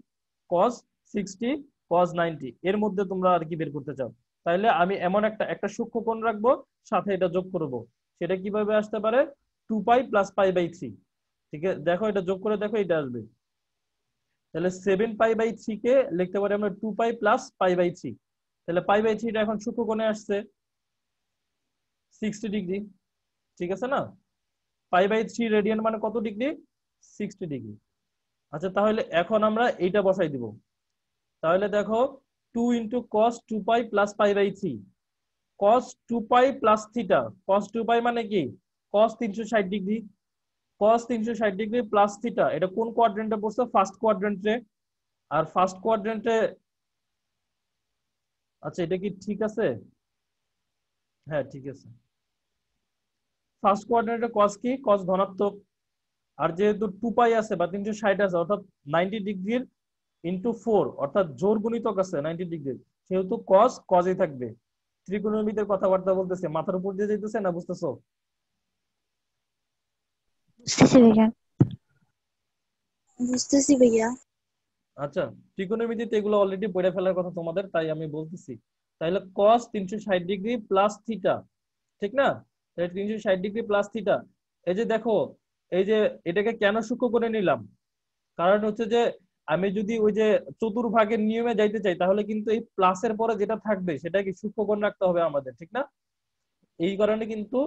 কস 60, কস 90, এর মধ্যে তোমরা আর কি বের করতে চাও। তাহলে আমি এমন একটা সূক্ষ্মকোণ রাখবো, সাথে এটা যোগ করব। সেটা কিভাবে আসতে পারে? 2π + π/3। ঠিক আছে, দেখো এটা যোগ করে দেখো, এটা আসবে। তাহলে 7π/3 কে লিখতে পারি আমরা 2π + π/3। তাহলে π/3 টা এখন সূক্ষ্মকোণে আসছে 60 ডিগ্রি, ঠিক আছে না? π/3 রেডিয়ান মানে কত ডিগ্রি? 60 ডিগ্রি। আচ্ছা, তাহলে এখন আমরা এইটা বসাই দিব। তাহলে দেখো 2 × cos 2π + π/3, cos 2π + θ, cos 2π মানে কি? cos 360 degree, cos 360 degree plus θ। এটা কোন কোয়াড্রেন্টে পড়ছে? ফার্স্ট কোয়াড্রেন্টে। আর ফার্স্ট কোয়াড্রেন্টে, আচ্ছা এটা কি ঠিক আছে? হ্যাঁ ঠিক আছে। ফার্স্ট কোয়াড্রেন্টে cos কি? cos ধনাত্মক। আর যেহেতু 2π আছে বা 360 আছে, অর্থাৎ 90 ডিগ্রির ইন্টু 4, অর্থাৎ জোর গুণিতক আছে 90 ডিগ্রির, সেহেতু cos cosই থাকবে। ত্রিকোণমিতির কথাবার্তা বলতেছে, মাথার উপর দিয়ে যাইতেছে না, বুঝতেছো? বুঝতেছি ভাইয়া। বুঝতেছি ভাইয়া। আচ্ছা, ত্রিকোণমিতিতে এগুলো অলরেডি পড়ে ফেলার কথা তোমাদের, তাই আমি বলতেছি। তাহলে cos 360 ডিগ্রি প্লাস থিটা, ঠিক না? তাহলে 360 ডিগ্রি প্লাস থিটা। এই যে দেখো, এই যে এটাকে কেন সূক্ষ্ম করে নিলাম? কারণ হচ্ছে যে আমি যদি ওই যে চতুর্ভাগের নিয়মে যাইতে চাই, তাহলে কিন্তু এই প্লাসের পরে যেটা থাকবে সেটাকে সূক্ষ্মকোণ রাখতে হবে আমাদের, ঠিক না? এই কারণে কিন্তু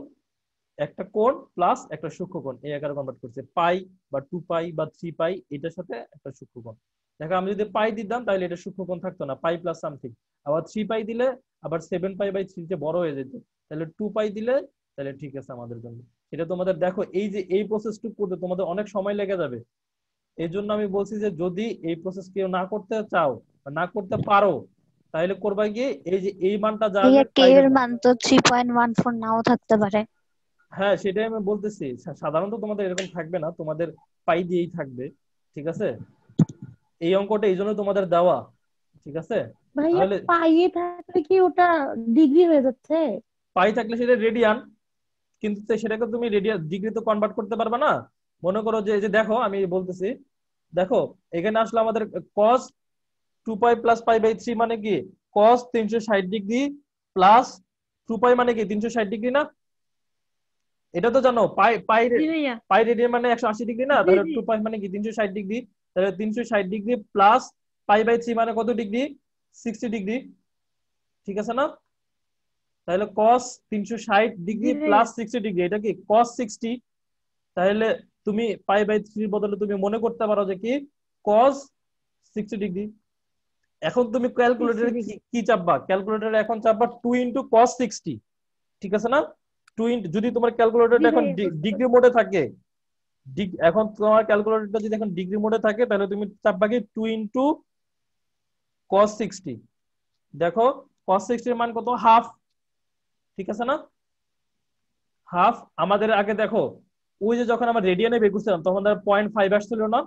একটা কোণ প্লাস একটা সূক্ষ্মকোণ এই আকারে কনভার্ট করছে, পাই বা 2π বা 3π, এটার সাথে একটা সূক্ষ্মকোণ। দেখো আমি যদি পাই দিতাম তাহলে এটা সূক্ষ্মকোণ থাকতো না, পাই প্লাস সামথিং। আবার 3π দিলে আবার 7π/3 যে বড় হয়ে যেত। তাহলে 2π দিলে তাহলে ঠিক আছে আমাদের জন্য। এটা তোমাদের দেখো, এই যে এই প্রসেসটুকু করতে তোমাদের অনেক সময় লেগে যাবে। এই জন্য আমি বলছি যে যদি এই প্রসেস কেউ না করতে চাও বা না করতে পারো, তাহলে করবা গিয়ে এই যে এই মানটা যা ভাইয়া আসবে কে তাই এর দেবা। মান তো 3.14 নাও থাকতে পারে। হ্যাঁ সেটাই আমি বলতেছি, সাধারণত তোমাদের এরকম থাকবে না, তোমাদের পাই দিয়েই থাকবে, ঠিক আছে? এই অঙ্কটা এই জন্য তোমাদের দেওয়া, ঠিক আছে? ভাইয়া তাহলে পাইয়ে থাকলে কি ওটা ডিগ্রি হয়ে যাচ্ছে? পাই থাকলে সেটা রেডিয়ান, কিন্তু সেটাকে তুমি রেডিয়ান ডিগ্রিতে কনভার্ট করতে পারবে না। মনে করো যে এই যে দেখো আমি বলতেছি, দেখো এখানে আসলে আমাদের cos 2π + π/3 মানে কি? cos 360 ডিগ্রি প্লাস 2π মানে কি 360 ডিগ্রি না? এটা তো জানো, পাই পাই জি ভাইয়া। পাই রেডিয়ান মানে 180 ডিগ্রি না? জি তাহলে জি। 2π মানে কি 360 ডিগ্রি। তাহলে 360 ডিগ্রি প্লাস π/3 মানে কত ডিগ্রি? 60 ডিগ্রি, ঠিক আছে না? তাহলে cos 360 ডিগ্রি জি ভাইয়া। প্লাস 60 ডিগ্রি, এটা কি cos 60। তাহলে তুমি π/3 বদলে তুমি মনে করতে পারো যে কি cos 60 ডিগ্রি। এখন তুমি 60 ক্যালকুলেটরে কি ডিগ্রি। কি চাপবা? ক্যালকুলেটরে এখন চাপবা 2 × cos 60, ঠিক আছে না? 2 যদি তোমার জি ক্যালকুলেটরটা এখন ভাইয়া বুঝতে ডিগ্রি পারছি। মোডে থাকে, এখন তোমার ক্যালকুলেটরটা যদি এখন ডিগ্রি মোডে থাকে, তাহলে তুমি চাপবা কি 2 × cos 60। দেখো cos 60 এর মান কত? হাফ, ঠিক আছে না? হাফ। আমাদের আগে দেখো ওই যে যখন আমরা রেডিয়ানে বের করছিলাম তখন তার 0.5 আসছিল না?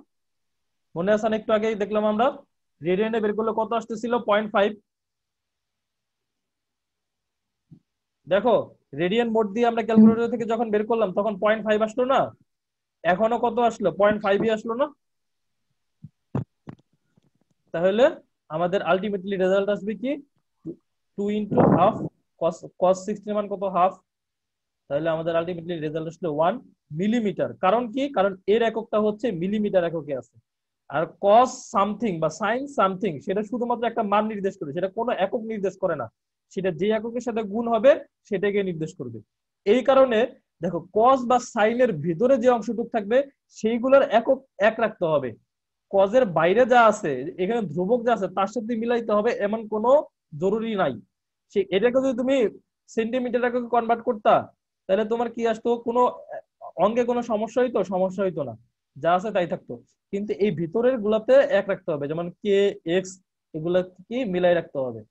মনে আছে না? একটু আগে দেখলাম আমরা রেডিয়ানে বের করলে কত আসতেছিল? 0.5। দেখো রেডিয়ান মোড দিয়ে আমরা ক্যালকুলেটর থেকে যখন বের করলাম তখন 0.5 আসলো না? এখনো কত আসলো? 0.5ই আসলো না? তাহলে আমাদের আলটিমেটলি রেজাল্ট আসবে কি 2 × হাফ, cos 60 এর মান কত? হাফ। তাহলে আমাদের আলটিমেটলি রেজাল্ট আসলো 1 মিলিমিটার। কারণ কি? কারণ এর এককটা হচ্ছে মিলিমিটার এককে আছে। আর cos সামথিং বা sin সামথিং সেটা শুধুমাত্র একটা মান নির্দেশ করে, সেটা কোনো একক নির্দেশ করে না। সেটা যে এককের সাথে গুণ হবে সেটাকে নির্দেশ করবে। এই কারণে দেখো cos বা sin এর ভিতরে যে অংশটুকু থাকবে সেইগুলোর একক এক রাখতে হবে। cos এর বাইরে যা আছে, এখানে ধ্রুবক যা আছে তার সাথে মিলাইতে হবে এমন কোনো জরুরি নাই। সে এটাকে যদি তুমি সেন্টিমিটার এককে কনভার্ট করতা, তাহলে তোমার কি আসতো? কোনো অঙ্কে কোনো সমস্যা হইতো? সমস্যা হইতো না, যা আছে তাই থাকতো। কিন্তু এই ভিতরের গুলাতে এক রাখতে হবে, যেমন কে এক্স, এগুলা কি মিলাই রাখতে হবে।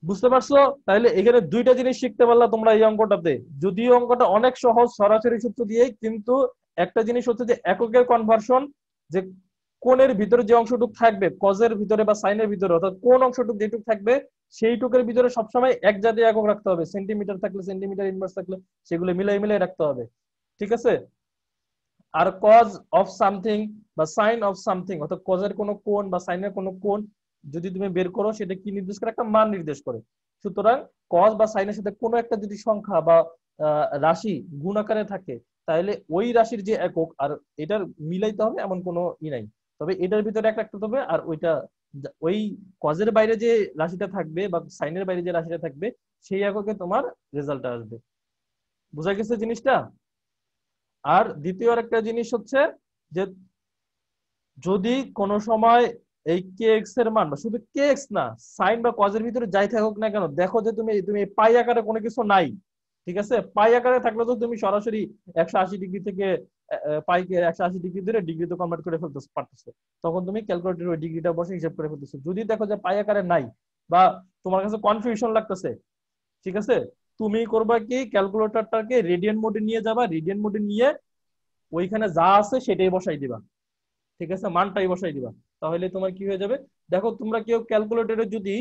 বুঝতে পারছো? তাহলে এখানে দুইটা জিনিস শিখতে পারলা তোমরা এই অঙ্কটাতে। যদিও অঙ্কটা অনেক সহজ সরাসরি সূত্র দিয়েই, কিন্তু একটা জিনিস হচ্ছে যে এককের কনভার্সন, যে কোণের ভিতরে যে অংশটুকু থাকবে কজের ভিতরে বা সাইনের ভিতরে, অর্থাৎ কোন অংশটুকু যেটুকু থাকবে সেইটুকের ভিতরে সবসময় এক জাতীয় একক রাখতে হবে। সেন্টিমিটার থাকলে সেন্টিমিটার, ইনভার্স থাকলে সেগুলো মিলাই মিলাই রাখতে হবে, ঠিক আছে? আর কজ অফ সামথিং বা সাইন অফ সামথিং, অর্থাৎ কজের কোনো কোণ বা সাইনের কোনো কোণ যদি তুমি বের করো সেটা কি নির্দেশ করে? একটা মান নির্দেশ করে। সুতরাং কজ বা সাইনের সাথে কোনো একটা যদি সংখ্যা বা রাশি গুণ আকারে থাকে, তাহলে ওই রাশির যে একক আর এটার মিলাইতে হবে এমন কোনো নাই। তবে এটার ভিতরে এক রাখতে হবে, আর ওইটা ওই কজের বাইরে যে রাশিটা থাকবে বা সাইনের বাইরে যে রাশিটা থাকবে সেই এককে তোমার রেজাল্ট আসবে। বুঝা গেছে জিনিসটা? আর দ্বিতীয় একটা জিনিস হচ্ছে যে যদি কোনো সময় এই কে এক্স এর মান, বা শুধু কে এক্স না, সাইন বা কজের ভিতরে যাই থাকুক না কেন, দেখো যে তুমি তুমি পাই আকারে কোনো কিছু নাই, ঠিক আছে? পাই আকারে থাকলে তো তুমি সরাসরি 180 ডিগ্রি থেকে পাইকে 180 ডিগ্রি ধরে ডিগ্রিতে কনভার্ট করে ফেলতে পারতেছো, তখন তুমি ক্যালকুলেটর ওই ডিগ্রিটা বসে হিসাব করে ফেলতেছো। যদি দেখো যে পাই আকারে নাই বা তোমার কাছে কনফিউশন লাগতেছে, ঠিক আছে, তুমি করবা কি, ক্যালকুলেটরটাকে রেডিয়ান মোডে নিয়ে যাবা, রেডিয়ান মোডে নিয়ে ওইখানে যা আছে সেটাই বসাই দিবা, ঠিক আছে, মানটাই বসাই দিবা, তাহলে তোমার কি হয়ে যাবে। দেখো তোমরা কেউ ক্যালকুলেটরে যদি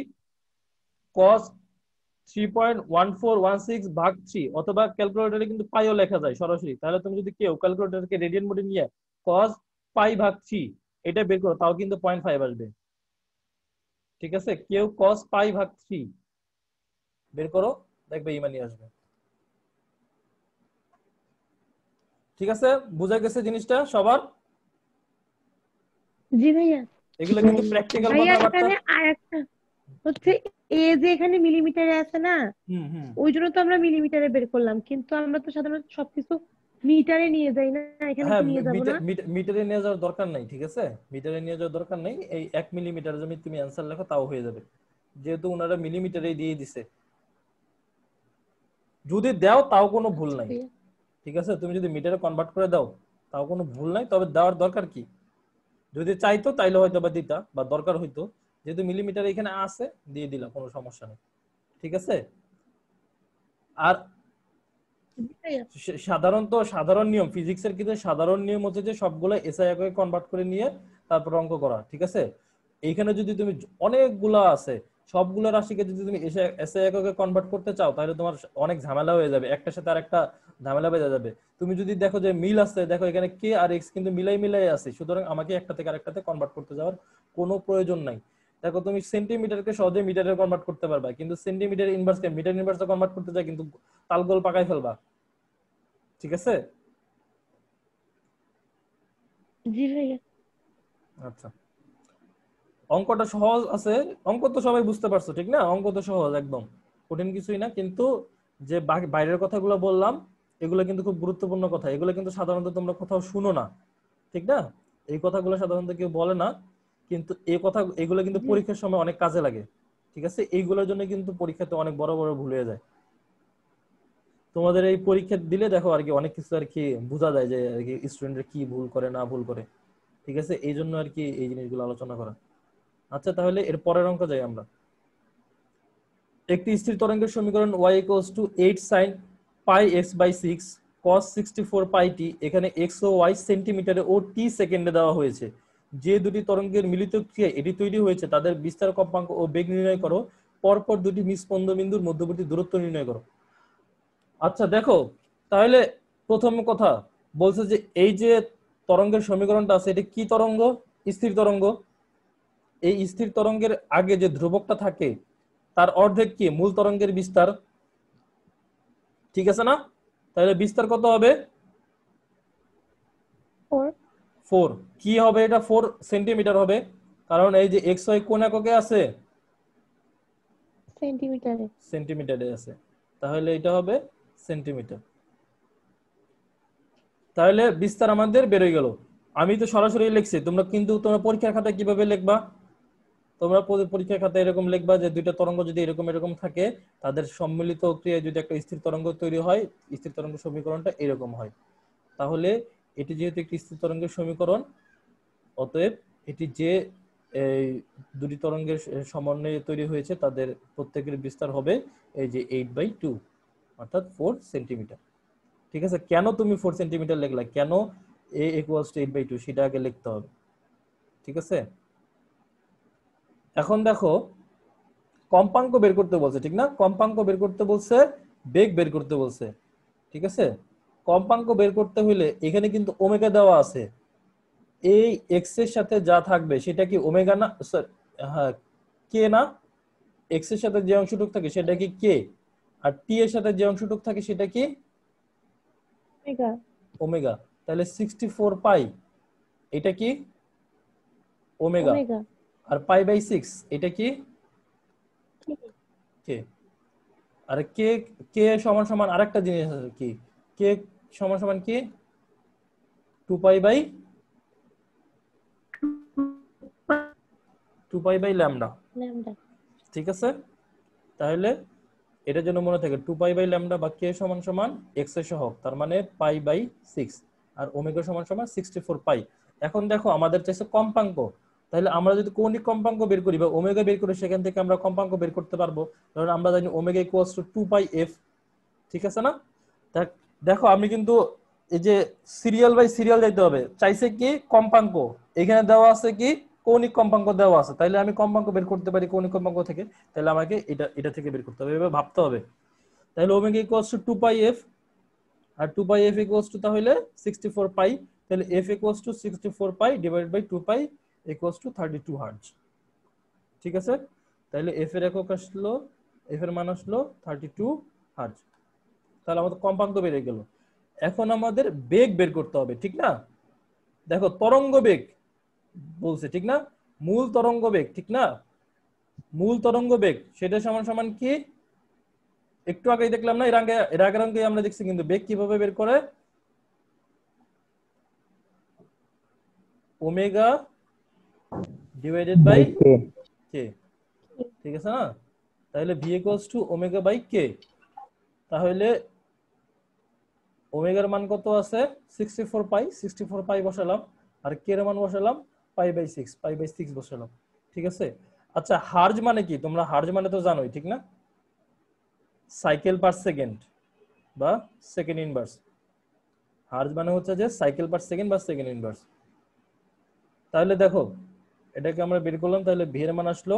cos 3.1416 ভাগ 3, অথবা ক্যালকুলেটরে কিন্তু পাইও লেখা যায় সরাসরি, তাহলে তুমি যদি কেউ ক্যালকুলেটরকে রেডিয়ান মোডে নিয়ে cos পাই ভাগ 3 এটা বের করো, তাও কিন্তু 0.5 আসবে, ঠিক আছে? কেউ cos পাই ভাগ 3 বের করো, দেখবে ইমানি আসবে। ঠিক আছে, বুঝা গেছে জিনিসটা সবার? জি ভাইয়া। এগুলো কিন্তু প্র্যাকটিক্যাল ভাইয়া কথাবার্তা। এখানে আর একটা হচ্ছে, এ যে এখানে মিলিমিটারে আছে না, হুম হুম। ওই জন্য তো আমরা মিলিমিটারে বের করলাম, কিন্তু আমরা তো সাধারণত সবকিছু মিটারে নিয়ে যাই না, এখানে হ্যাঁ, কি নিয়ে যাবো না? মিটারে নিয়ে যাওয়ার দরকার নাই, ঠিক আছে, মিটারে নিয়ে যাওয়ার দরকার নেই। এই 1 মিলিমিটার যদি তুমি অ্যান্সার লেখো তাও হয়ে যাবে, যেহেতু ওনারা মিলিমিটারে দিয়ে দিছে। যদি দাও তাও কোনো ভুল আচ্ছা নাই, ভাইয়া। ঠিক আছে, তুমি যদি মিটারে কনভার্ট করে দাও তাও কোনো ভুল নাই, তবে দেওয়ার দরকার কি, যদি চাইতো তাইলে হয়তো বা দিতা বা দরকার হইতো, যেহেতু মিলিমিটার এখানে আছে দিয়ে দিলাম, কোনো সমস্যা নেই, ঠিক আছে? আর জি ভাইয়া। সাধারণ নিয়ম ফিজিক্সের কিন্তু সাধারণ নিয়ম হচ্ছে যে সবগুলো এসআই এককে কনভার্ট করে নিয়ে তারপর অঙ্ক করা, ঠিক আছে? এইখানে যদি তুমি অনেকগুলা আছে, সবগুলো রাশিকে যদি তুমি এসআই এককে কনভার্ট করতে চাও তাহলে তোমার অনেক ঝামেলা হয়ে যাবে, একটার সাথে আরেকটা ঝামেলা বেঁধে যাবে। তুমি যদি দেখো যে মিল আছে, দেখো এখানে কে আর এক্স কিন্তু মিলাই মিলাই আছে, সুতরাং আমাকে একটা থেকে আরেকটাতে কনভার্ট করতে যাওয়ার কোনো প্রয়োজন নাই। দেখো তুমি সেন্টিমিটারকে সহজে মিটারে কনভার্ট করতে পারবা, কিন্তু সেন্টিমিটার ইনভার্সকে মিটার ইনভার্সে কনভার্ট করতে যায় কিন্তু তালগোল পাকাই ফেলবা, ঠিক আছে? জি ভাইয়া। আচ্ছা, অঙ্কটা সহজ আছে, অঙ্ক তো সবাই বুঝতে পারছো, ঠিক না? অঙ্ক তো সহজ একদম, কঠিন কিছুই না, কিন্তু যে বাইরের কথাগুলো বললাম এগুলো কিন্তু খুব গুরুত্বপূর্ণ কথা, এগুলো কিন্তু সাধারণত তোমরা কোথাও শুনো না, ঠিক না? এই কথাগুলো সাধারণত কেউ বলে না, কিন্তু এই কথা এগুলো কিন্তু জি। পরীক্ষার সময় অনেক কাজে লাগে, ঠিক আছে? এইগুলোর জন্য কিন্তু পরীক্ষাতে অনেক বড় বড় ভুল হয়ে যায়। তোমাদের এই পরীক্ষা দিলে দেখো আর কি অনেক কিছু আর কি বোঝা যায় যে আর কি স্টুডেন্টরা কি ভুল করে না ভুল করে, ঠিক আছে? এই জন্য আর কি এই জিনিসগুলো আলোচনা করা। আচ্ছা, তাহলে এর পরের অঙ্ক যাই আমরা। একটি স্থির তরঙ্গের সমীকরণ y = 8 sin pi x by 6 cos 64 pi t, এখানে x ও y সেন্টিমিটারে ও t সেকেন্ডে দেওয়া হয়েছে। যে দুটি তরঙ্গের মিলিত ক্রিয়ায় এটি তৈরি হয়েছে তাদের বিস্তার কম্পাঙ্ক ও বেগ নির্ণয় করো, পরপর দুটি নিস্পন্দ বিন্দুর মধ্যবর্তী দূরত্ব নির্ণয় করো। আচ্ছা দেখো, তাহলে প্রথম কথা বলছে যে এই যে তরঙ্গের সমীকরণটা আছে এটা কি তরঙ্গ? স্থির তরঙ্গ। এই স্থির তরঙ্গের আগে যে ধ্রুবকটা থাকে তার অর্ধেক কি মূল তরঙ্গের বিস্তার, ঠিক আছে না? তাহলে বিস্তার কত হবে? 4 4। কি হবে এটা? 4 সেন্টিমিটার হবে, কারণ এই যে এক্স ওয়াই কোন এককে আছে? সেন্টিমিটারে। সেন্টিমিটারে আছে, তাহলে এটা হবে সেন্টিমিটার। তাহলে বিস্তার আমাদের বেরোয় গেল। আমি তো সরাসরি লিখছি, তোমরা কিন্তু তোমরা পরীক্ষার খাতায় কিভাবে লিখবা? তোমরা পরীক্ষার খাতায় এরকম লিখবা যে দুইটা তরঙ্গ যদি এরকম এরকম থাকে, তাদের সম্মিলিত ক্রিয়ায় যদি একটা স্থির তরঙ্গ তৈরি হয়, স্থির তরঙ্গ সমীকরণটা এরকম হয়। তাহলে এটি যেহেতু একটি স্থির তরঙ্গের সমীকরণ, অতএব এটি যে এই দুটি তরঙ্গের সমন্বয়ে তৈরি হয়েছে তাদের প্রত্যেকের বিস্তার হবে এই যে 8/2, অর্থাৎ 4 সেন্টিমিটার। ঠিক আছে, কেন তুমি 4 সেন্টিমিটার লিখলা, কেন a = 8/2 সেটা আগে লিখতে হবে। ঠিক আছে। এখন দেখো কম্পাঙ্ক বের করতে বলছে, ঠিক না? কম্পাঙ্ক বের করতে বলছে, বেগ বের করতে বলছে, ঠিক আছে। কম্পাঙ্ক বের করতে হইলে এখানে কিন্তু ওমেগা দেওয়া আছে, এই এক্স এর সাথে যা থাকবে সেটা কি ওমেগা না, হ্যাঁ কে না, এক্স এর সাথে যে অংশটুক থাকে সেটা কি কে, আর টি এর সাথে যে অংশটুক থাকে সেটা কি ওমেগা। ওমেগা। তাহলে 64 পাই এটা কি ওমেগা, ওমেগা। আর পাই বাই 6 এটা কি কি? কে। আর কে, কে সমান সমান আরেকটা জিনিস আছে কি, কে সমান সমান কি 2 পাই বাই ল্যামডা, ল্যামডা। ঠিক আছে। তাহলে এটার জন্য মনে থাকে 2 পাই বাই ল্যামডা বা কে সমান সমান এক্স এর সহগ, তার মানে পাই বাই 6, আর ওমেগা সমান সমান 64 পাই। এখন দেখো আমাদের চাইছে কম্পাঙ্ক, তাহলে আমরা যদি কৌণিক কম্পাঙ্ক বের করি বা ওমেগা বের করি, সেখান থেকে আমরা কম্পাঙ্ক বের করতে পারবো, কারণ আমরা জানি omega equals to 2 pi F, ঠিক আছে না? দেখো আমি কিন্তু এই যে সিরিয়াল বাই সিরিয়াল যাইতে হবে, চাইছে কি কম্পাঙ্ক, এখানে দেওয়া আছে কি কৌণিক কম্পাঙ্ক দেওয়া আছে, তাইলে আমি কম্পাঙ্ক বের করতে পারি কৌণিক কম্পাঙ্ক থেকে, তাহলে আমাকে এটা এটা থেকে বের করতে হবে, এভাবে ভাবতে হবে। তাহলে omega equals to 2 pi F, আর 2 পাই এফ ইকুয়ালস টু তাহলে 64 পাই, তাহলে F equals to 64 pi divided by 2 pi equals to 32 hertz, ঠিক আছে। তাহলে এফ এর একক আসলো, এফ এর মান আসলো 32 হার্টজ। তাহলে আমাদের কম্পাঙ্ক বেড়ে গেল। এখন আমাদের বেগ বের করতে হবে, ঠিক না? দেখো তরঙ্গ বেগ বলছে, ঠিক না? মূল তরঙ্গ বেগ, ঠিক না? মূল তরঙ্গ বেগ সেটা সমান সমান কি, একটু আগেই দেখলাম না, এর আগের অঙ্কে আমরা দেখছি কিন্তু বেগ কিভাবে বের করে, ওমেগা ডিভাইডেড বাই কে, ঠিক আছে না? তাহলে V equals to omega by K. তাহলে ওমেগার মান কত আছে 64 পাই, 64 পাই বসালাম, আর কে এর মান বসালাম পাই বাই 6, পাই বাই 6 বসালাম, ঠিক আছে। আচ্ছা হার্জ মানে কি, তোমরা হার্জ মানে তো জানোই, ঠিক না? সাইকেল পার সেকেন্ড বা সেকেন্ড ইনভার্স। হার্জ মানে হচ্ছে যে সাইকেল পার সেকেন্ড বা সেকেন্ড ইনভার্স। তাহলে দেখো এটাকে আমরা বের করলাম, তাহলে ভি এর মান আসলো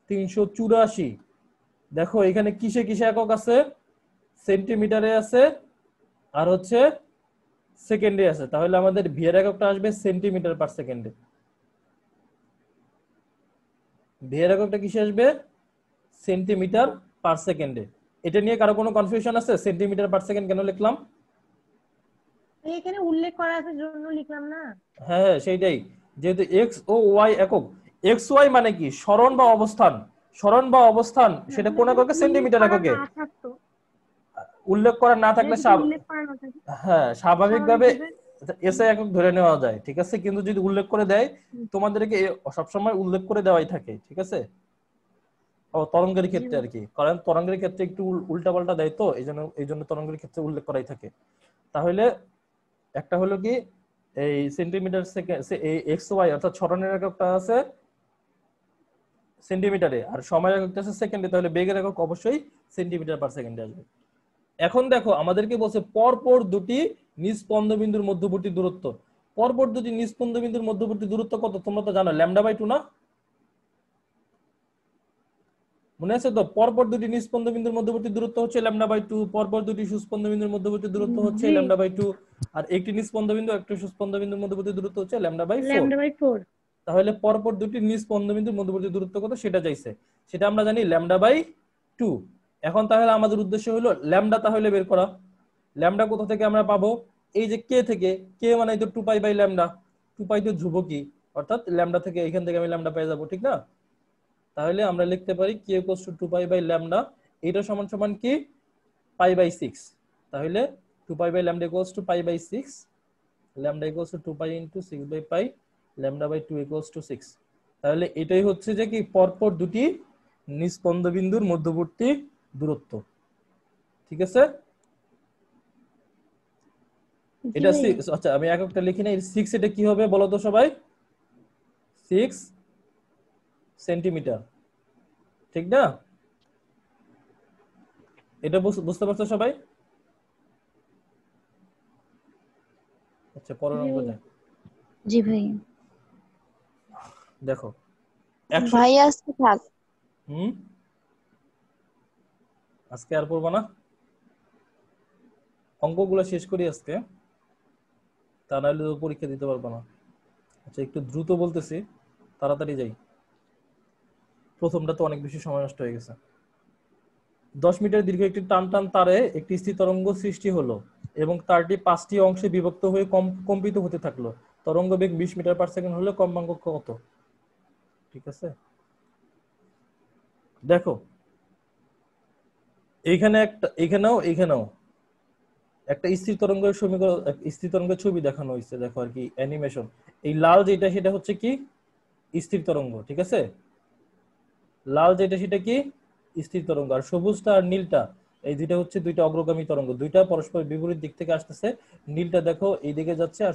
384। দেখো এখানে কিসে কিসে একক আছে, সেন্টিমিটারে আছে আর হচ্ছে সেকেন্ডে আছে, তাহলে আমাদের ভি এর এককটা আসবে সেন্টিমিটার পার সেকেন্ডে। ভি এর এককটা কিসে আসবে সেন্টিমিটার পার সেকেন্ডে। এটা নিয়ে কারো কোনো কনফিউশন আছে, সেন্টিমিটার পার সেকেন্ড কেন লিখলাম? এখানে উল্লেখ করা আছে জন্য লিখলাম না। হ্যাঁ হ্যাঁ সেইটাই, যেহেতু এক্স ও ওয়াই একক, এক্স ওয়াই মানে কি সরণ বা অবস্থান, সরণ বা অবস্থান সেটা কোন এককে, উল্লেখ সেন্টিমিটার করা এককে। না থাকতো, উল্লেখ করা না থাকলে যদি উল্লেখ করা না থাকে হ্যাঁ স্বাভাবিকভাবে স্বাভাবিকভাবে এসআই একক ধরে নেওয়া যায়, ঠিক আছে। কিন্তু যদি উল্লেখ করে দেয়, তোমাদেরকে সবসময় উল্লেখ করে দেওয়াই থাকে, ঠিক আছে। ও তরঙ্গের জি ক্ষেত্রে আর কি, কারণ তরঙ্গের ক্ষেত্রে একটু উল্টা পাল্টা দেয়, তো এই জন্য তরঙ্গের ক্ষেত্রে উল্লেখ করাই থাকে। তাহলে একটা হলো কি এই সেন্টিমিটার সেকেন্ড, এই এক্স ওয়াই অর্থাৎ সরণের এককটা আছে সেন্টিমিটারে, আর সময়ের এককটা আছে সেকেন্ডে, তাহলে বেগের একক অবশ্যই সেন্টিমিটার পার সেকেন্ডে আসবে। এখন দেখো আমাদেরকে বলছে পরপর দুটি নিস্পন্দ বিন্দুর মধ্যবর্তী দূরত্ব। পরপর দুটি নিস্পন্দ বিন্দুর মধ্যবর্তী দূরত্ব কত তোমরা তো জানো, λ/2 না? মনে আছে তো, পরপর দুটি নিস্পন্দ বিন্দুর মধ্যবর্তী দূরত্ব হচ্ছে λ/2, পরপর দুটি সুস্পন্দ বিন্দুর মধ্যবর্তী দূরত্ব হচ্ছে জি λ/2, আর একটি নিস্পন্দ বিন্দু একটি সুস্পন্দ বিন্দুর মধ্যবর্তী দূরত্ব হচ্ছে λ/4। λ/4। তাহলে পরপর দুটি নিস্পন্দ বিন্দুর মধ্যবর্তী দূরত্ব কত সেটা চাইছে, সেটা আমরা জানি λ/2। এখন তাহলে আমাদের উদ্দেশ্য হলো ল্যামডা তাহলে বের করা। ল্যামডা কোথা থেকে আমরা পাবো, এই যে কে থেকে, কে মানে তো 2 পাই বাই ল্যামডা, 2 পাই তো ধ্রুবকই, অর্থাৎ ল্যামডা থেকে এখান থেকে আমি ল্যামডা পেয়ে যাবো, ঠিক না? তাহলে আমরা লিখতে পারি k equals to 2 pi by lambda, এটা সমান সমান কি পাই বাই 6। তাহলে 2 pi by lambda equals to pi by 6, lambda equals to 2 pi into 6 by pi, lambda by 2 equals to 6। তাহলে এটাই হচ্ছে যে কি পরপর দুটি নিস্পন্দ বিন্দুর মধ্যবর্তী দূরত্ব, ঠিক আছে। এটা 6, আচ্ছা আমি এককটা লিখি না, 6 এটা কি হবে বলো তো সবাই, 6 সেন্টিমিটার, ঠিক না? এটা বুঝতে পারছো সবাই? আচ্ছা পরের অঙ্ক যাই। জি ভাই। দেখো 100 ভাই আজকে থাক। হুম আজকে আর পড়বা না, অঙ্কগুলো শেষ করি আজকে, তা নাহলে তো পরীক্ষা দিতে পারবা না। আচ্ছা একটু দ্রুত বলতেছি, তাড়াতাড়ি যাই। প্রথমটা তো অনেক বেশি সময় নষ্ট হয়ে গেছে। 10 মিটার দীর্ঘ একটি টান টান তারে একটি স্থির তরঙ্গ সৃষ্টি হলো এবং তারটি 5টি অংশে বিভক্ত হয়ে কম্পিত হতে থাকলো। তরঙ্গ বেগ 20 মিটার পার সেকেন্ড হলে কম্পাঙ্ক কত? ঠিক আছে, দেখো এখানেও একটা স্থির তরঙ্গের সমীকরণ, স্থির তরঙ্গের ছবি দেখানো হয়েছে, দেখো আর কি অ্যানিমেশন। এই লাল যেটা সেটা হচ্ছে কি স্থির তরঙ্গ, ঠিক আছে, লাল যেটা সেটা কি স্থির তরঙ্গ, আর সবুজটা আর নীলটা এই দুইটা হচ্ছে দুইটা অগ্রগামী তরঙ্গ, দুইটা পরস্পর বিপরীত দিক থেকে আসতেছে। নীলটা দেখো এই দিকে যাচ্ছে আর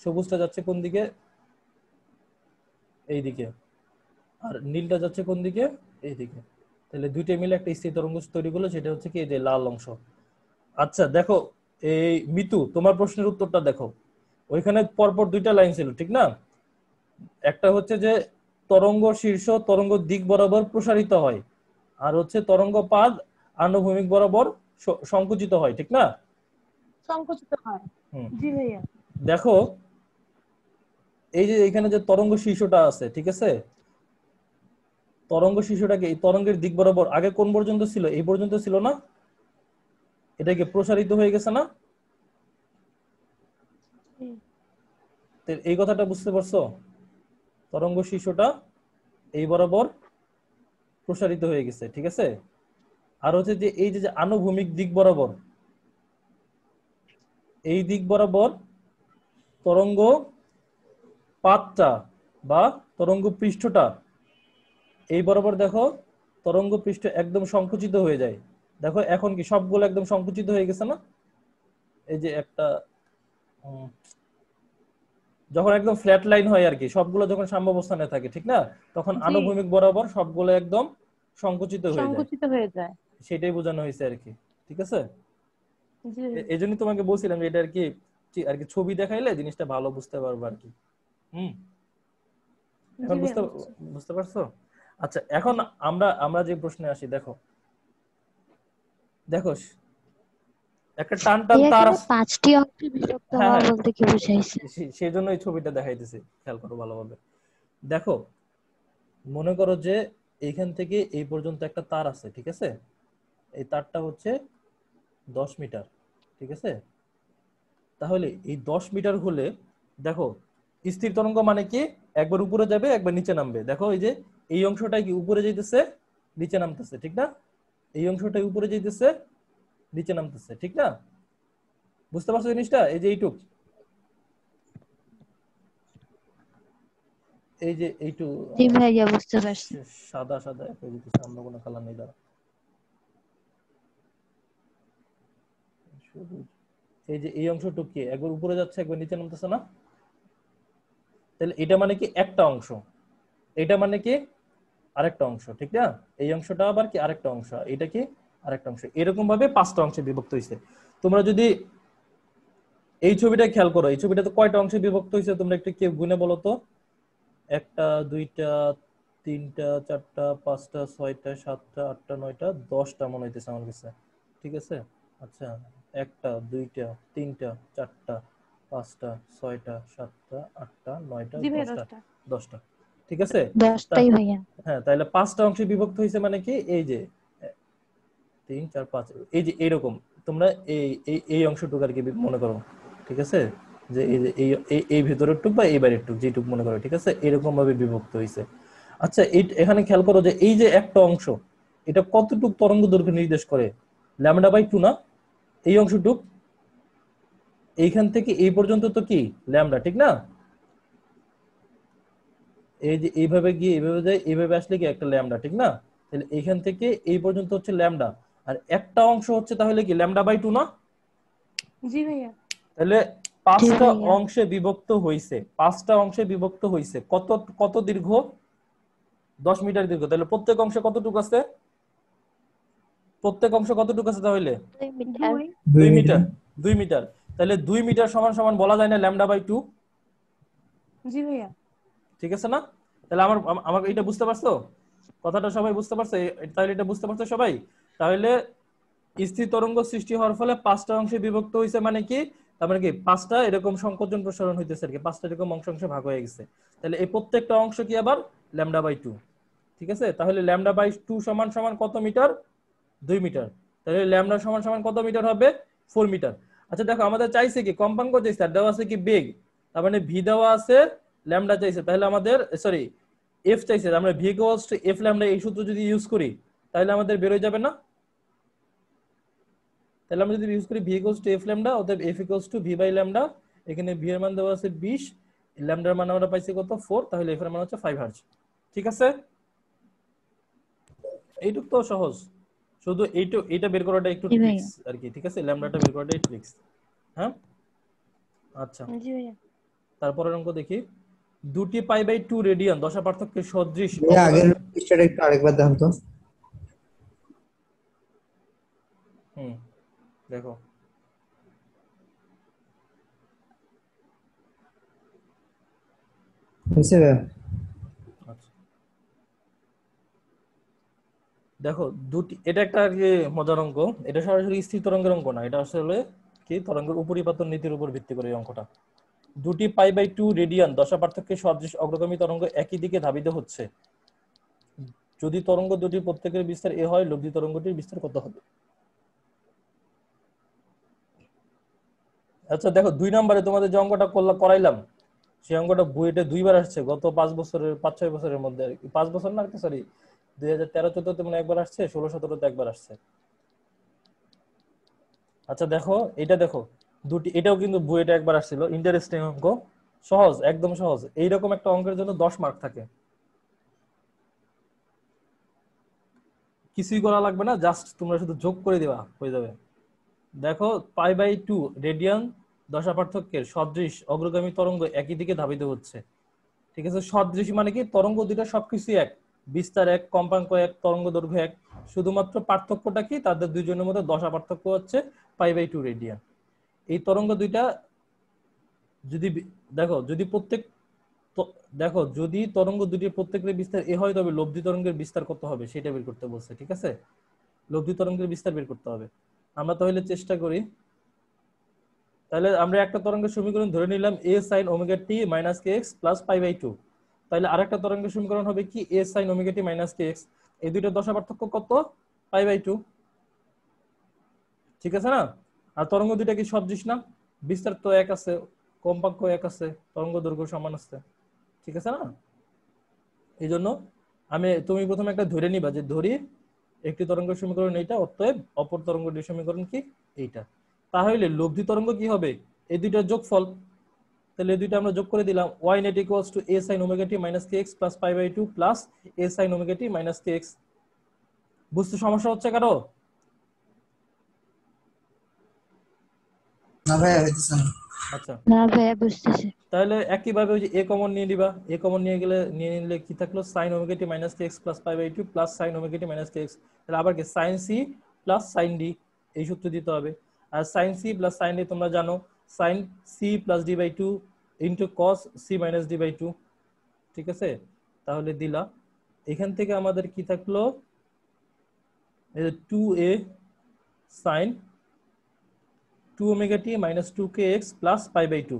সবুজটা যাচ্ছে কোন দিকে, এই দিকে, আর নীলটা যাচ্ছে কোন দিকে, এই দিকে। তাহলে দুইটা মিলে একটা স্থির তরঙ্গ তৈরি করলো, সেটা হচ্ছে কি এই যে লাল অংশ। আচ্ছা দেখো এই মিতু, তোমার প্রশ্নের উত্তরটা দেখো, ওইখানে পরপর দুইটা লাইন ছিল ঠিক না, একটা হচ্ছে যে তরঙ্গ শীর্ষ তরঙ্গ দিক বরাবর প্রসারিত হয়, আর হচ্ছে তরঙ্গ পাদ আনুভূমিক বরাবর সংকুচিত হয়, ঠিক না? সংকুচিত হয়। হুম জি ভাইয়া। দেখো এই যে এখানে যে তরঙ্গ শীর্ষটা আছে, ঠিক আছে, তরঙ্গ শীর্ষটাকে এই তরঙ্গের দিক বরাবর আগে কোন পর্যন্ত ছিল, এই পর্যন্ত ছিল না, এটাকে প্রসারিত হয়ে গেছে না? তো এই কথাটা বুঝতে পারছো, তরঙ্গ শীর্ষটা এই বরাবর প্রসারিত হয়ে গেছে, ঠিক আছে। আর হচ্ছে যে এই যে আনুভূমিক দিক বরাবর, এই দিক বরাবর তরঙ্গ পাতটা বা তরঙ্গ পৃষ্ঠটা এই বরাবর দেখো তরঙ্গ পৃষ্ঠ একদম সংকুচিত হয়ে যায়। দেখো এখন কি সবগুলো একদম সংকুচিত হয়ে গেছে না? এই যে একটা যখন একদম ফ্ল্যাট লাইন হয় আর কি, সবগুলো যখন সাম্যাবস্থানে থাকে ঠিক না, তখন জি, আনুভূমিক বরাবর সবগুলো একদম সংকুচিত হয়ে যায়, সংকুচিত হয়ে যায়। সেটাই বোঝানো হয়েছে আর কি, ঠিক আছে। জি এই জন্যই তোমাকে বলছিলাম যে এটা আর কি ছবি দেখাইলে জিনিসটা ভালো বুঝতে পারবো আর কি। হুম জি এখন ভাইয়া, বুঝতে বুঝছি। বুঝতে পারছো? আচ্ছা এখন জি আমরা যে প্রশ্নে আসি, দেখো দেখো একটা টান টান ভাইয়া তার এখানে 5টি অংশে বিভক্ত হ্যাঁ হওয়া হ্যাঁ, বলতে কি বুঝাইছে? সেই জন্য এই ছবিটা দেখাইতেছি, খেয়াল করো ভালোভাবে। দেখো মনে করো যে এইখান থেকে এই পর্যন্ত একটা তার আছে, ঠিক আছে, এই তারটা হচ্ছে 10 মিটার, ঠিক আছে। তাহলে এই 10 মিটার হলে দেখো স্থির তরঙ্গ মানে কি একবার উপরে যাবে একবার নিচে নামবে। দেখো এই যে এই অংশটা কি উপরে যাইতেছে নিচে নামতেছে, ঠিক না, এই অংশটা উপরে যাইতেছে নিচে নামতেছে, ঠিক না? বুঝতে পারছো জিনিসটা? এই যে এইটুক, এই যে এইটু জি ভাইয়া বুঝতে পারছি। সাদা সাদা একটা দিতেছে, অন্য কোনো কালার নেই, দাঁড়া সবুজ। এই যে এই অংশটুকু কি একবার উপরে যাচ্ছে একবার নিচে নামতেছে না? তাহলে এটা মানে কি একটা অংশ, এটা মানে কি আরেকটা অংশ, ঠিক না, এই অংশটা আবার কি আরেকটা অংশ, এটা কি আরেকটা অংশ, এরকম ভাবে 5টা অংশে বিভক্ত হয়েছে। তোমরা যদি এই ছবিটা খেয়াল করো, এই ছবিটাতে কয়টা অংশে বিভক্ত হয়েছে তোমরা একটু কি গুনে বলো তো, 1টা 2টা 3টা 4টা 5টা 6টা 7টা 8টা 9টা 10টা মনে হইতেছে আমার কাছে, ঠিক আছে। আচ্ছা 1টা 2টা 3টা 4টা 5টা 6টা 7টা 8টা 9টা জি ভাইয়া, 10টা 10টা। 10টা, ঠিক আছে। তা 10টাই ভাইয়া। হ্যাঁ তাহলে 5টা অংশে বিভক্ত হয়েছে মানে কি এই যে 3 4 5, এই যে এইরকম তোমরা এই এই এই অংশটুকু আর কি মনে করো, ঠিক আছে, যে এই যে এই ভেতরের টুক বা এই বাইরের টুক যেটুক মনে করো, ঠিক আছে, এরকম ভাবে বিভক্ত হয়েছে। আচ্ছা এখানে খেয়াল করো যে এই যে একটা অংশ এটা কতটুক তরঙ্গ দৈর্ঘ্য নির্দেশ করে, λ/2 না, এই অংশটুক এইখান থেকে এই পর্যন্ত তো কি ল্যামডা, ঠিক না, এই যে এইভাবে গিয়ে এইভাবে যায় এইভাবে আসলে কি একটা ল্যামডা, ঠিক না, তাহলে এইখান থেকে এই পর্যন্ত হচ্ছে ল্যামডা, আর একটা অংশ হচ্ছে তাহলে কি λ/2 না, জি ভাইয়া। তাহলে জি 5টা ভাইয়া। অংশে বিভক্ত হইছে, 5টা অংশে বিভক্ত হইছে, কত কত দীর্ঘ, 10 মিটার দীর্ঘ। তাহলে প্রত্যেক অংশে কতটুকু আছে, প্রত্যেক অংশ কতটুকু আছে তাহলে 2 মিটার। 2। 2 metre, 2 metre. তাহলে 2 মিটার সমান সমান বলা যায় না λ/2, জি ভাইয়া। ঠিক আছে না? তাহলে আমার এটা বুঝতে পারছো, কথাটা সবাই বুঝতে পারছে? তাহলে এটা বুঝতে পারছো সবাই? তাহলে স্থির তরঙ্গ সৃষ্টি হওয়ার ফলে 5টা অংশে বিভক্ত হয়েছে, মানে কি তার মানে কি 5টা এরকম সংকোচন প্রসারণ হইতেছে আর কি, 5টা এরকম অংশে ভাগ হয়ে গেছে। তাহলে এই প্রত্যেকটা অংশ কি আবার λ/2, ঠিক আছে? তাহলে λ/2 সমান সমান কত মিটার? 2 মিটার। তাহলে ল্যামডা সমান সমান কত মিটার হবে? 4 মিটার। আচ্ছা দেখো আমাদের চাইছে কি কম্পাঙ্ক চাইছে, আর দেওয়া আছে কি বেগ, তার মানে ভি দেওয়া আছে, ল্যামডা চাইছে, তাহলে আমাদের সরি এফ চাইছে, আমরা V equals to f lambda এই সূত্র যদি ইউজ করি তাহলে আমাদের বের হয়ে যাবে না? তাহলে আমরা যদি ইউজ করি v equals to f lambda, অতএব f equals to v by lambda. এখানে ভি এর মান দেওয়া আছে 20, ল্যামডার মান আমরা পাইছি কত 4, তাহলে এফ এর মান হচ্ছে 5 হার্জ। ঠিক আছে, এইটুক তো সহজ, শুধু এইটা বের করাটা একটু জি ভাইয়া। ট্রিক্স আর কি, ঠিক আছে? ল্যামডাটা বের করাটাই ট্রিক্স। হ্যাঁ আচ্ছা, জি ভাইয়া। তারপরের অঙ্ক দেখি। 2 π/2 রেডিয়ান দশা পার্থক্যের সদৃশ ভাইয়া আগের পৃষ্ঠাটা একটু আরেকবার দেখান তো। দেখো হয়েছে ভাইয়া? আচ্ছা দেখো এটা একটা আর কি মজার অঙ্ক। এটা সরাসরি স্থির তরঙ্গের অঙ্ক না, এটা আসলে কি তরঙ্গের উপরিপাতন নীতির উপর ভিত্তি করে এই অঙ্কটা। 2 π/2 রেডিয়ান দশা পার্থক্যের সদৃশ অগ্রগামী তরঙ্গ একই দিকে ধাবিত হচ্ছে। যদি তরঙ্গ দুটির প্রত্যেকের বিস্তার এ হয়, লব্ধি তরঙ্গটির বিস্তার কত হবে? আচ্ছা দেখো 2 নম্বরে তোমাদের যে অঙ্কটা করাইলাম, সেই অঙ্কটা বুয়েটে 2বার আসছে গত 5-6 বছরের মধ্যে। 5 বছর না, সরি 2013-14 মনে একবার আসছে, 16-17 একবার আসছে। আচ্ছা দেখো এটা দেখো এটাও কিন্তু বুয়েটে একবার আসছিল। ইন্টারেস্টিং অঙ্ক, সহজ, একদম সহজ। এইরকম একটা অঙ্কের জন্য 10 মার্ক থাকে, কিছুই করা লাগবে না, জাস্ট তোমরা শুধু যোগ করে দেওয়া হয়ে যাবে। দেখো π/2 রেডিয়ান দশা পার্থক্যের সদৃশ অগ্রগামী তরঙ্গ একই দিকে ধাবিত হচ্ছে। ঠিক আছে, সদৃশ মানে কি তরঙ্গ দুটো সবকিছু এক, বিস্তার এক, কম্পাঙ্ক এক, তরঙ্গ দৈর্ঘ্য এক, শুধুমাত্র পার্থক্যটা কি তাদের দুইজনের মধ্যে দশা পার্থক্য হচ্ছে π/2 রেডিয়ান। এই তরঙ্গ দুইটা যদি দেখো যদি তরঙ্গ দুটির প্রত্যেকের বিস্তার এ হয়, তবে লব্ধি তরঙ্গের বিস্তার কত হবে সেটা বের করতে বলছে। ঠিক আছে, লব্ধি তরঙ্গের বিস্তার বের করতে হবে। আমরা তাহলে চেষ্টা করি। তাহলে আমরা একটা তরঙ্গের সমীকরণ ধরে নিলাম a sin omega t minus kx plus π/2। তাহলে আরেকটা তরঙ্গের সমীকরণ হবে কি a sin omega t minus kx। এই দুইটার দশা পার্থক্য কত? π/2। ঠিক আছে না? আর তরঙ্গ দুইটা কি সদৃশ না? বিস্তার তো এক আছে, কম্পাঙ্ক এক আছে, তরঙ্গ দৈর্ঘ্য সমান আছে। ঠিক আছে না? এই জন্য তুমি প্রথমে একটা ধরে নিবা যে ধরি একটি তরঙ্গের সমীকরণ এইটা, অতএব অপর তরঙ্গটির সমীকরণ কি এইটা। তাহলে লব্ধি তরঙ্গ কি হবে? এই দুইটার যোগফল। তাহলে এই দুইটা আমরা যোগ করে দিলাম, y net equals to a sin omega t minus kx plus π/2 plus a sin omega t minus kx। বুঝতে সমস্যা হচ্ছে কারো? না ভাইয়া হইতেছে না। আচ্ছা না ভাইয়া বুঝতেছি। তাহলে একইভাবে ওই যে a কমন নিয়ে নিবা, a কমন নিয়ে নিলে কি থাকলো sin omega t minus kx plus π/2 plus sin omega t minus kx। তাহলে আবার কি sin c plus sin d, এই সূত্র দিতে হবে। আর sin c plus sin d তোমরা জানো, sin c plus d/2 into cos c minus d/2। ঠিক আছে, তাহলে দিলা। এখান থেকে আমাদের কি থাকলো 2a sin 2 omega t minus 2kx plus π/2।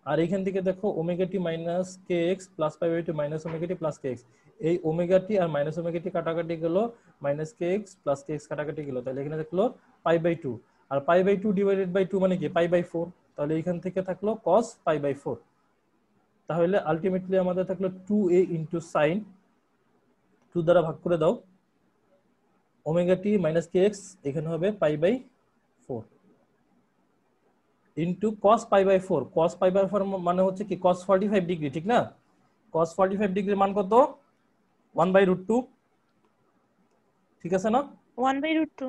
আর এখান থেকে দেখো omega T minus K X plus π/2 minus omega T plus K x. এই ওমেগা টি আর মাইনাস ওমেগা টি কাটাকাটি গেল, minus K X plus K x কাটাকাটি গেল, তাহলে এখানে থাকলো π/2। আর π/2 ডিভাইডেড বাই 2 মানে কি π/4, তাহলে এখান থেকে থাকলো cos π/4। তাহলে আলটিমেটলি আমাদের থাকলো 2a ইনটু sin 2 দ্বারা ভাগ করে দাও, omega T minus K x এখানে হবে π/4 ইন্টু cos π/4। cos π/4 মানে হচ্ছে কি cos 45 ডিগ্রি, ঠিক না? cos 45 ডিগ্রির মান কত? 1/√2। ঠিক আছে না? 1/√2।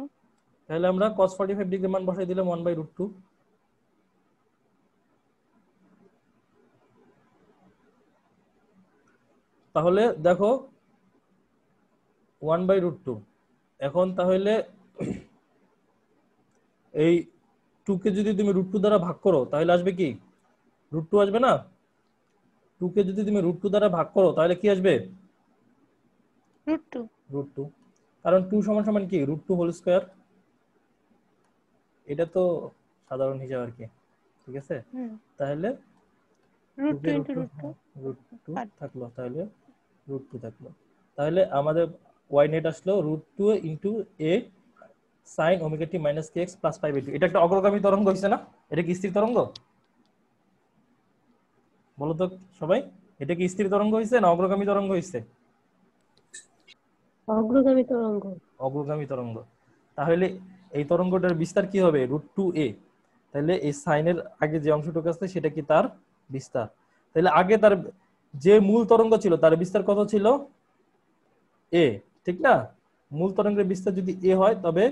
তাহলে আমরা cos 45 ডিগ্রির মান বসাই দিলাম 1/√2। তাহলে দেখো 1/√2। এখন তাহলে এই 2 কে যদি তুমি √2 দ্বারা ভাগ করো তাহলে আসবে কি √2 আসবে না? 2 কে যদি তুমি √2 দ্বারা ভাগ করো তাহলে কি আসবে? √2। √2, কারণ 2 সমান সমান কি √2 হোল স্কয়ার। এটা তো সাধারণ হিসাব আর কি, ঠিক আছে? হুম, তাহলে 2 √2 কে ইনটু √2 √2 থাকলো, তাহলে √2 থাকলো। তাহলে আমাদের y নেট আসলো √2 into a sin omega T minus kx plus 5/2। এটা একটা অগ্রগামী তরঙ্গ হইছে না? এটা কি স্থির তরঙ্গ? বলো তো সবাই, এটা কি স্থির তরঙ্গ হইছে না অগ্রগামী তরঙ্গ হইছে? অগ্রগামী তরঙ্গ। অগ্রগামী তরঙ্গ। তাহলে এই তরঙ্গটার বিস্তার কি হবে? √2a। তাহলে এই সাইনের আগে যে অংশটুকু আছে সেটা কি তার বিস্তার। তাহলে আগে তার যে মূল তরঙ্গ ছিল তার বিস্তার কত ছিল? a, ঠিক না? মূল তরঙ্গের বিস্তার যদি a হয় তবে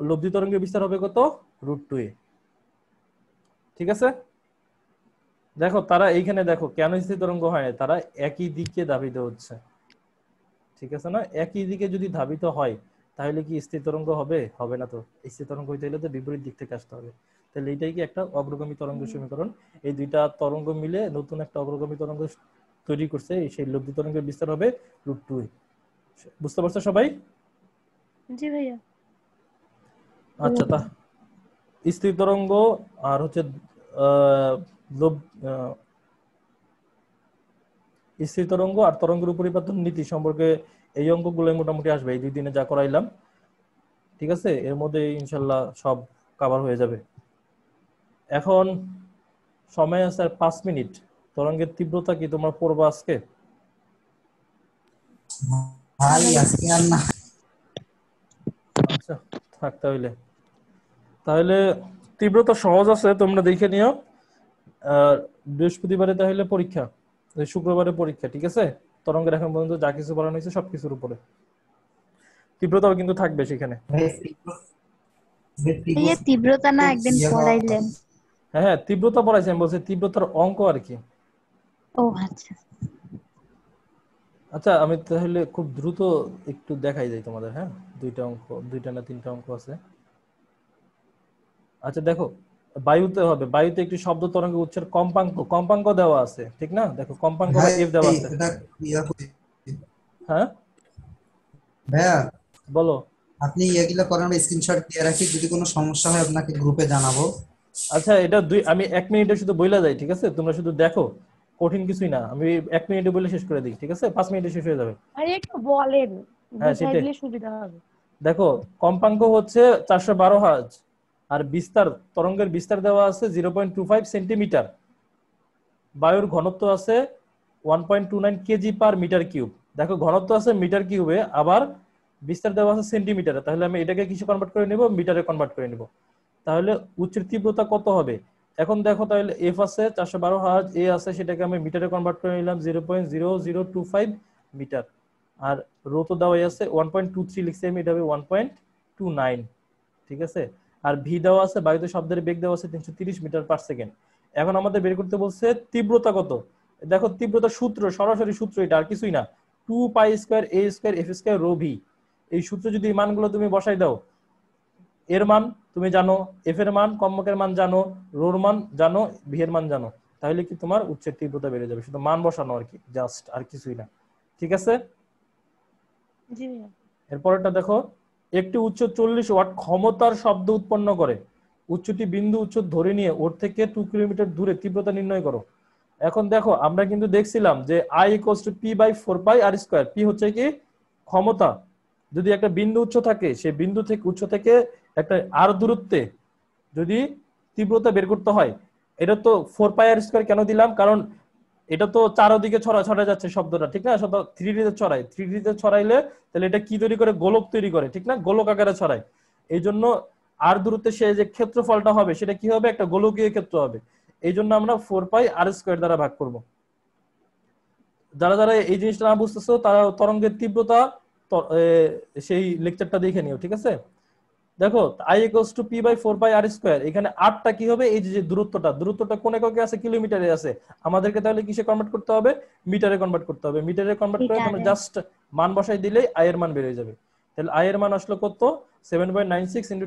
লব্ধি তরঙ্গের বিস্তার হবে কত? √2a, ঠিক আছে? দেখো তারা এইখানে দেখো কেন স্থির তরঙ্গ হয় না, তারা একই দিকে ধাবিত হচ্ছে, ঠিক আছে না? একই দিকে যদি ধাবিত হয় তাহলে কি স্থির তরঙ্গ হবে? হবে না তো। স্থির তরঙ্গ হইতে হলে তো বিপরীত দিক থেকে আসতে হবে। তাহলে এইটাই কি একটা অগ্রগামী তরঙ্গের সমীকরণ। এই দুইটা তরঙ্গ মিলে নতুন একটা অগ্রগামী তরঙ্গ তৈরি করছে, সেই লব্ধি তরঙ্গের বিস্তার হবে √2। বুঝতে পারছো সবাই? জি ভাইয়া। আচ্ছা, তা স্থির তরঙ্গ আর হচ্ছে আহ, আহ, স্থির তরঙ্গ আর তরঙ্গের উপরিপাতন নীতি সম্পর্কে এই অঙ্কগুলো মোটামুটি আসবে এই 2 দিনে যা করাইলাম, ঠিক আছে? এর মধ্যে ইনশাল্লাহ সব কভার হয়ে যাবে। এখন সময় আছে আর 5 মিনিট। তরঙ্গের তীব্রতা কি তোমরা পড়বা আজকে? ভাই আজকে আর না। আচ্ছা থাক তাহলে। তাহলে তীব্রতা সহজ আছে, তোমরা দেখে নিও। আর বৃহস্পতিবারে তাহলে পরীক্ষা, শুক্রবারে পরীক্ষা, ঠিক আছে? তরঙ্গের এখন পর্যন্ত যা কিছু পড়ানো হয়েছে সবকিছুর উপরে তীব্রতাও কিন্তু থাকবে সেখানে। ভাইয়া তীব্রতা না একদিন পড়াইলেন। হ্যাঁ হ্যাঁ, তীব্রতা পড়াইছি, আমি বলছি তীব্রতার অঙ্ক আর কি। ও আচ্ছা। আচ্ছা আমি তাহলে খুব দ্রুত একটু দেখাই যাই তোমাদের, হ্যাঁ? 2টা অঙ্ক, 2টা না 3টা অঙ্ক আছে। আচ্ছা দেখো, বায়ুতে হবে, বায়ুতে একটি শব্দ তরঙ্গের উচ্চের কম্পাঙ্ক দেওয়া আছে, ঠিক না? দেখো কম্পাঙ্ক বা ভাই এফ দেওয়া আছে। এটা ইয়া করি। হ্যাঁ ভাইয়া বলো। আপনি এগুলো করেন, স্ক্রিনশট দিয়ে রাখি, যদি কোনো সমস্যা হয় আপনাকে গ্রুপে জানাবো। আচ্ছা এটা আমি 1 মিনিটে শুধু বইলা যাই, ঠিক আছে? তোমরা শুধু দেখো, কঠিন কিছুই না, আমি 1 মিনিটে বলে শেষ করে দিই, ঠিক আছে? 5 মিনিটে শেষ হয়ে যাবে। ভাই একটু বলেন, হ্যাঁ বুঝাই সেটাই। দিলে সুবিধা হবে। দেখো কম্পাঙ্ক হচ্ছে 412 হার্জ, আর বিস্তার, তরঙ্গের বিস্তার দেওয়া আছে 0.25 সেন্টিমিটার। বায়ুর ঘনত্ব আছে 1.29 কেজি পার মিটার কিউব। দেখো ঘনত্ব আছে মিটার কিউবে, আবার বিস্তার দেওয়া আছে সেন্টিমিটারে। তাহলে আমি এটাকে কিছু কনভার্ট করে নিব, মিটারে কনভার্ট করে নিব। তাহলে উচ্চের তীব্রতা কত হবে? এখন দেখো তাহলে এফ আছে 412 হার্জ, এ আছে, সেটাকে আমি মিটারে কনভার্ট করে নিলাম 0.0025 মিটার। আর রো তো দেওয়াই আছে 1.23 লিখছি আমি, এটা হবে 1.29, ঠিক আছে? আর ভি দেওয়া আছে, বায়ুতে শব্দের বেগ দেওয়া আছে 330 মিটার পার সেকেন্ড। এখন আমাদের বের করতে বলছে তীব্রতা কত। দেখো তীব্রতা সূত্র, সরাসরি সূত্র, এটা আর কিছুই না, 2 pi square a square f square rho v. এই সূত্রে যদি এই মানগুলো তুমি বসাই দাও, এর মান তুমি জানো, এফ এর মান, কম্পকের মান জানো, রোর মান জানো, ভি এর মান জানো, তাহলে কি তোমার উচ্চের তীব্রতা বেড়ে যাবে। শুধু মান বসানো আর কি, জাস্ট, আর কিছুই না, ঠিক আছে? জি ভাইয়া। এরপরটা দেখো, একটি উচ্চ 40 ওয়াট ক্ষমতার শব্দ উৎপন্ন করে, উচ্চটি বিন্দু উচ্চ ধরে নিয়ে ওর থেকে 2 কিলোমিটার দূরে তীব্রতা নির্ণয় করো। এখন দেখো আমরা কিন্তু দেখছিলাম যে I = P/4πr²। পি হচ্ছে কি ক্ষমতা। যদি একটা বিন্দু উচ্চ থাকে, সেই বিন্দু থেকে উচ্চ থেকে একটা আর দূরত্বে যদি তীব্রতা বের করতে হয়, এটা তো 4πr² কেন দিলাম? কারণ এটা তো চারদিকে ছড়া যাচ্ছে শব্দটা, ঠিক না? শব্দ 3D তে ছড়ায়, 3D তে ছড়াইলে তাহলে এটা কি তৈরি করে? গোলক তৈরি করে, ঠিক না? গোলক আকারে ছড়ায়। এই জন্য আর দূরত্বে সে যে ক্ষেত্রফলটা হবে সেটা কি হবে? একটা গোলকীয় ক্ষেত্র হবে। এই জন্য আমরা 4πr² দ্বারা ভাগ করব। যারা যারা এই জিনিসটা না বুঝতেছো তারা তরঙ্গের তীব্রতা সেই লেকচারটা দেখে নিও, ঠিক আছে? দেখো I = P/4πr², এখানে আরটা কি হবে? এই যে দূরত্বটা কোন এককে আছে? কিলোমিটারে আছে। আমাদেরকে তাহলে কিসে কনভার্ট করতে হবে? মিটারে কনভার্ট করতে হবে। মিটারে কনভার্ট করে তোমরা মিটারে। জাস্ট মান বসাই দিলেই I এর মান বের হয়ে যাবে। তাহলে I এর মান আসলো কত? 7.96 ×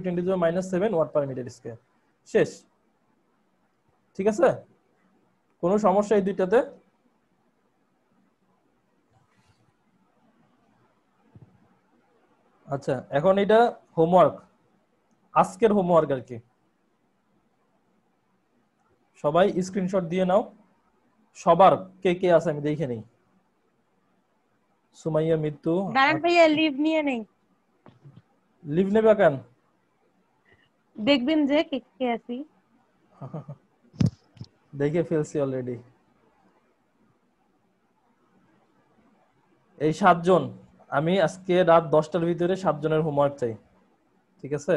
10⁻⁷ ওয়াট পার মিটার স্কয়ার। শেষ, ঠিক আছে? কোনো সমস্যা এই দুইটাতে? আচ্ছা, এখন এটা হোমওয়ার্ক, আজকের হোমওয়ার্ক আর কি। সবাই স্ক্রিনশট দিয়ে নাও, সবার কে কে আছে আমি দেখে নেই। সুমাইয়া, মৃত্যু, দাঁড়ান ভাইয়া, লিভ নিয়ে নেই, লিভ নেবে কেন? দেখবেন যে কে কে আছি। দেখে ফেলছি অলরেডি। এই 7 জন, আমি আজকে রাত 10টার ভিতরে 7 জনের হোমওয়ার্ক চাই, ঠিক আছে?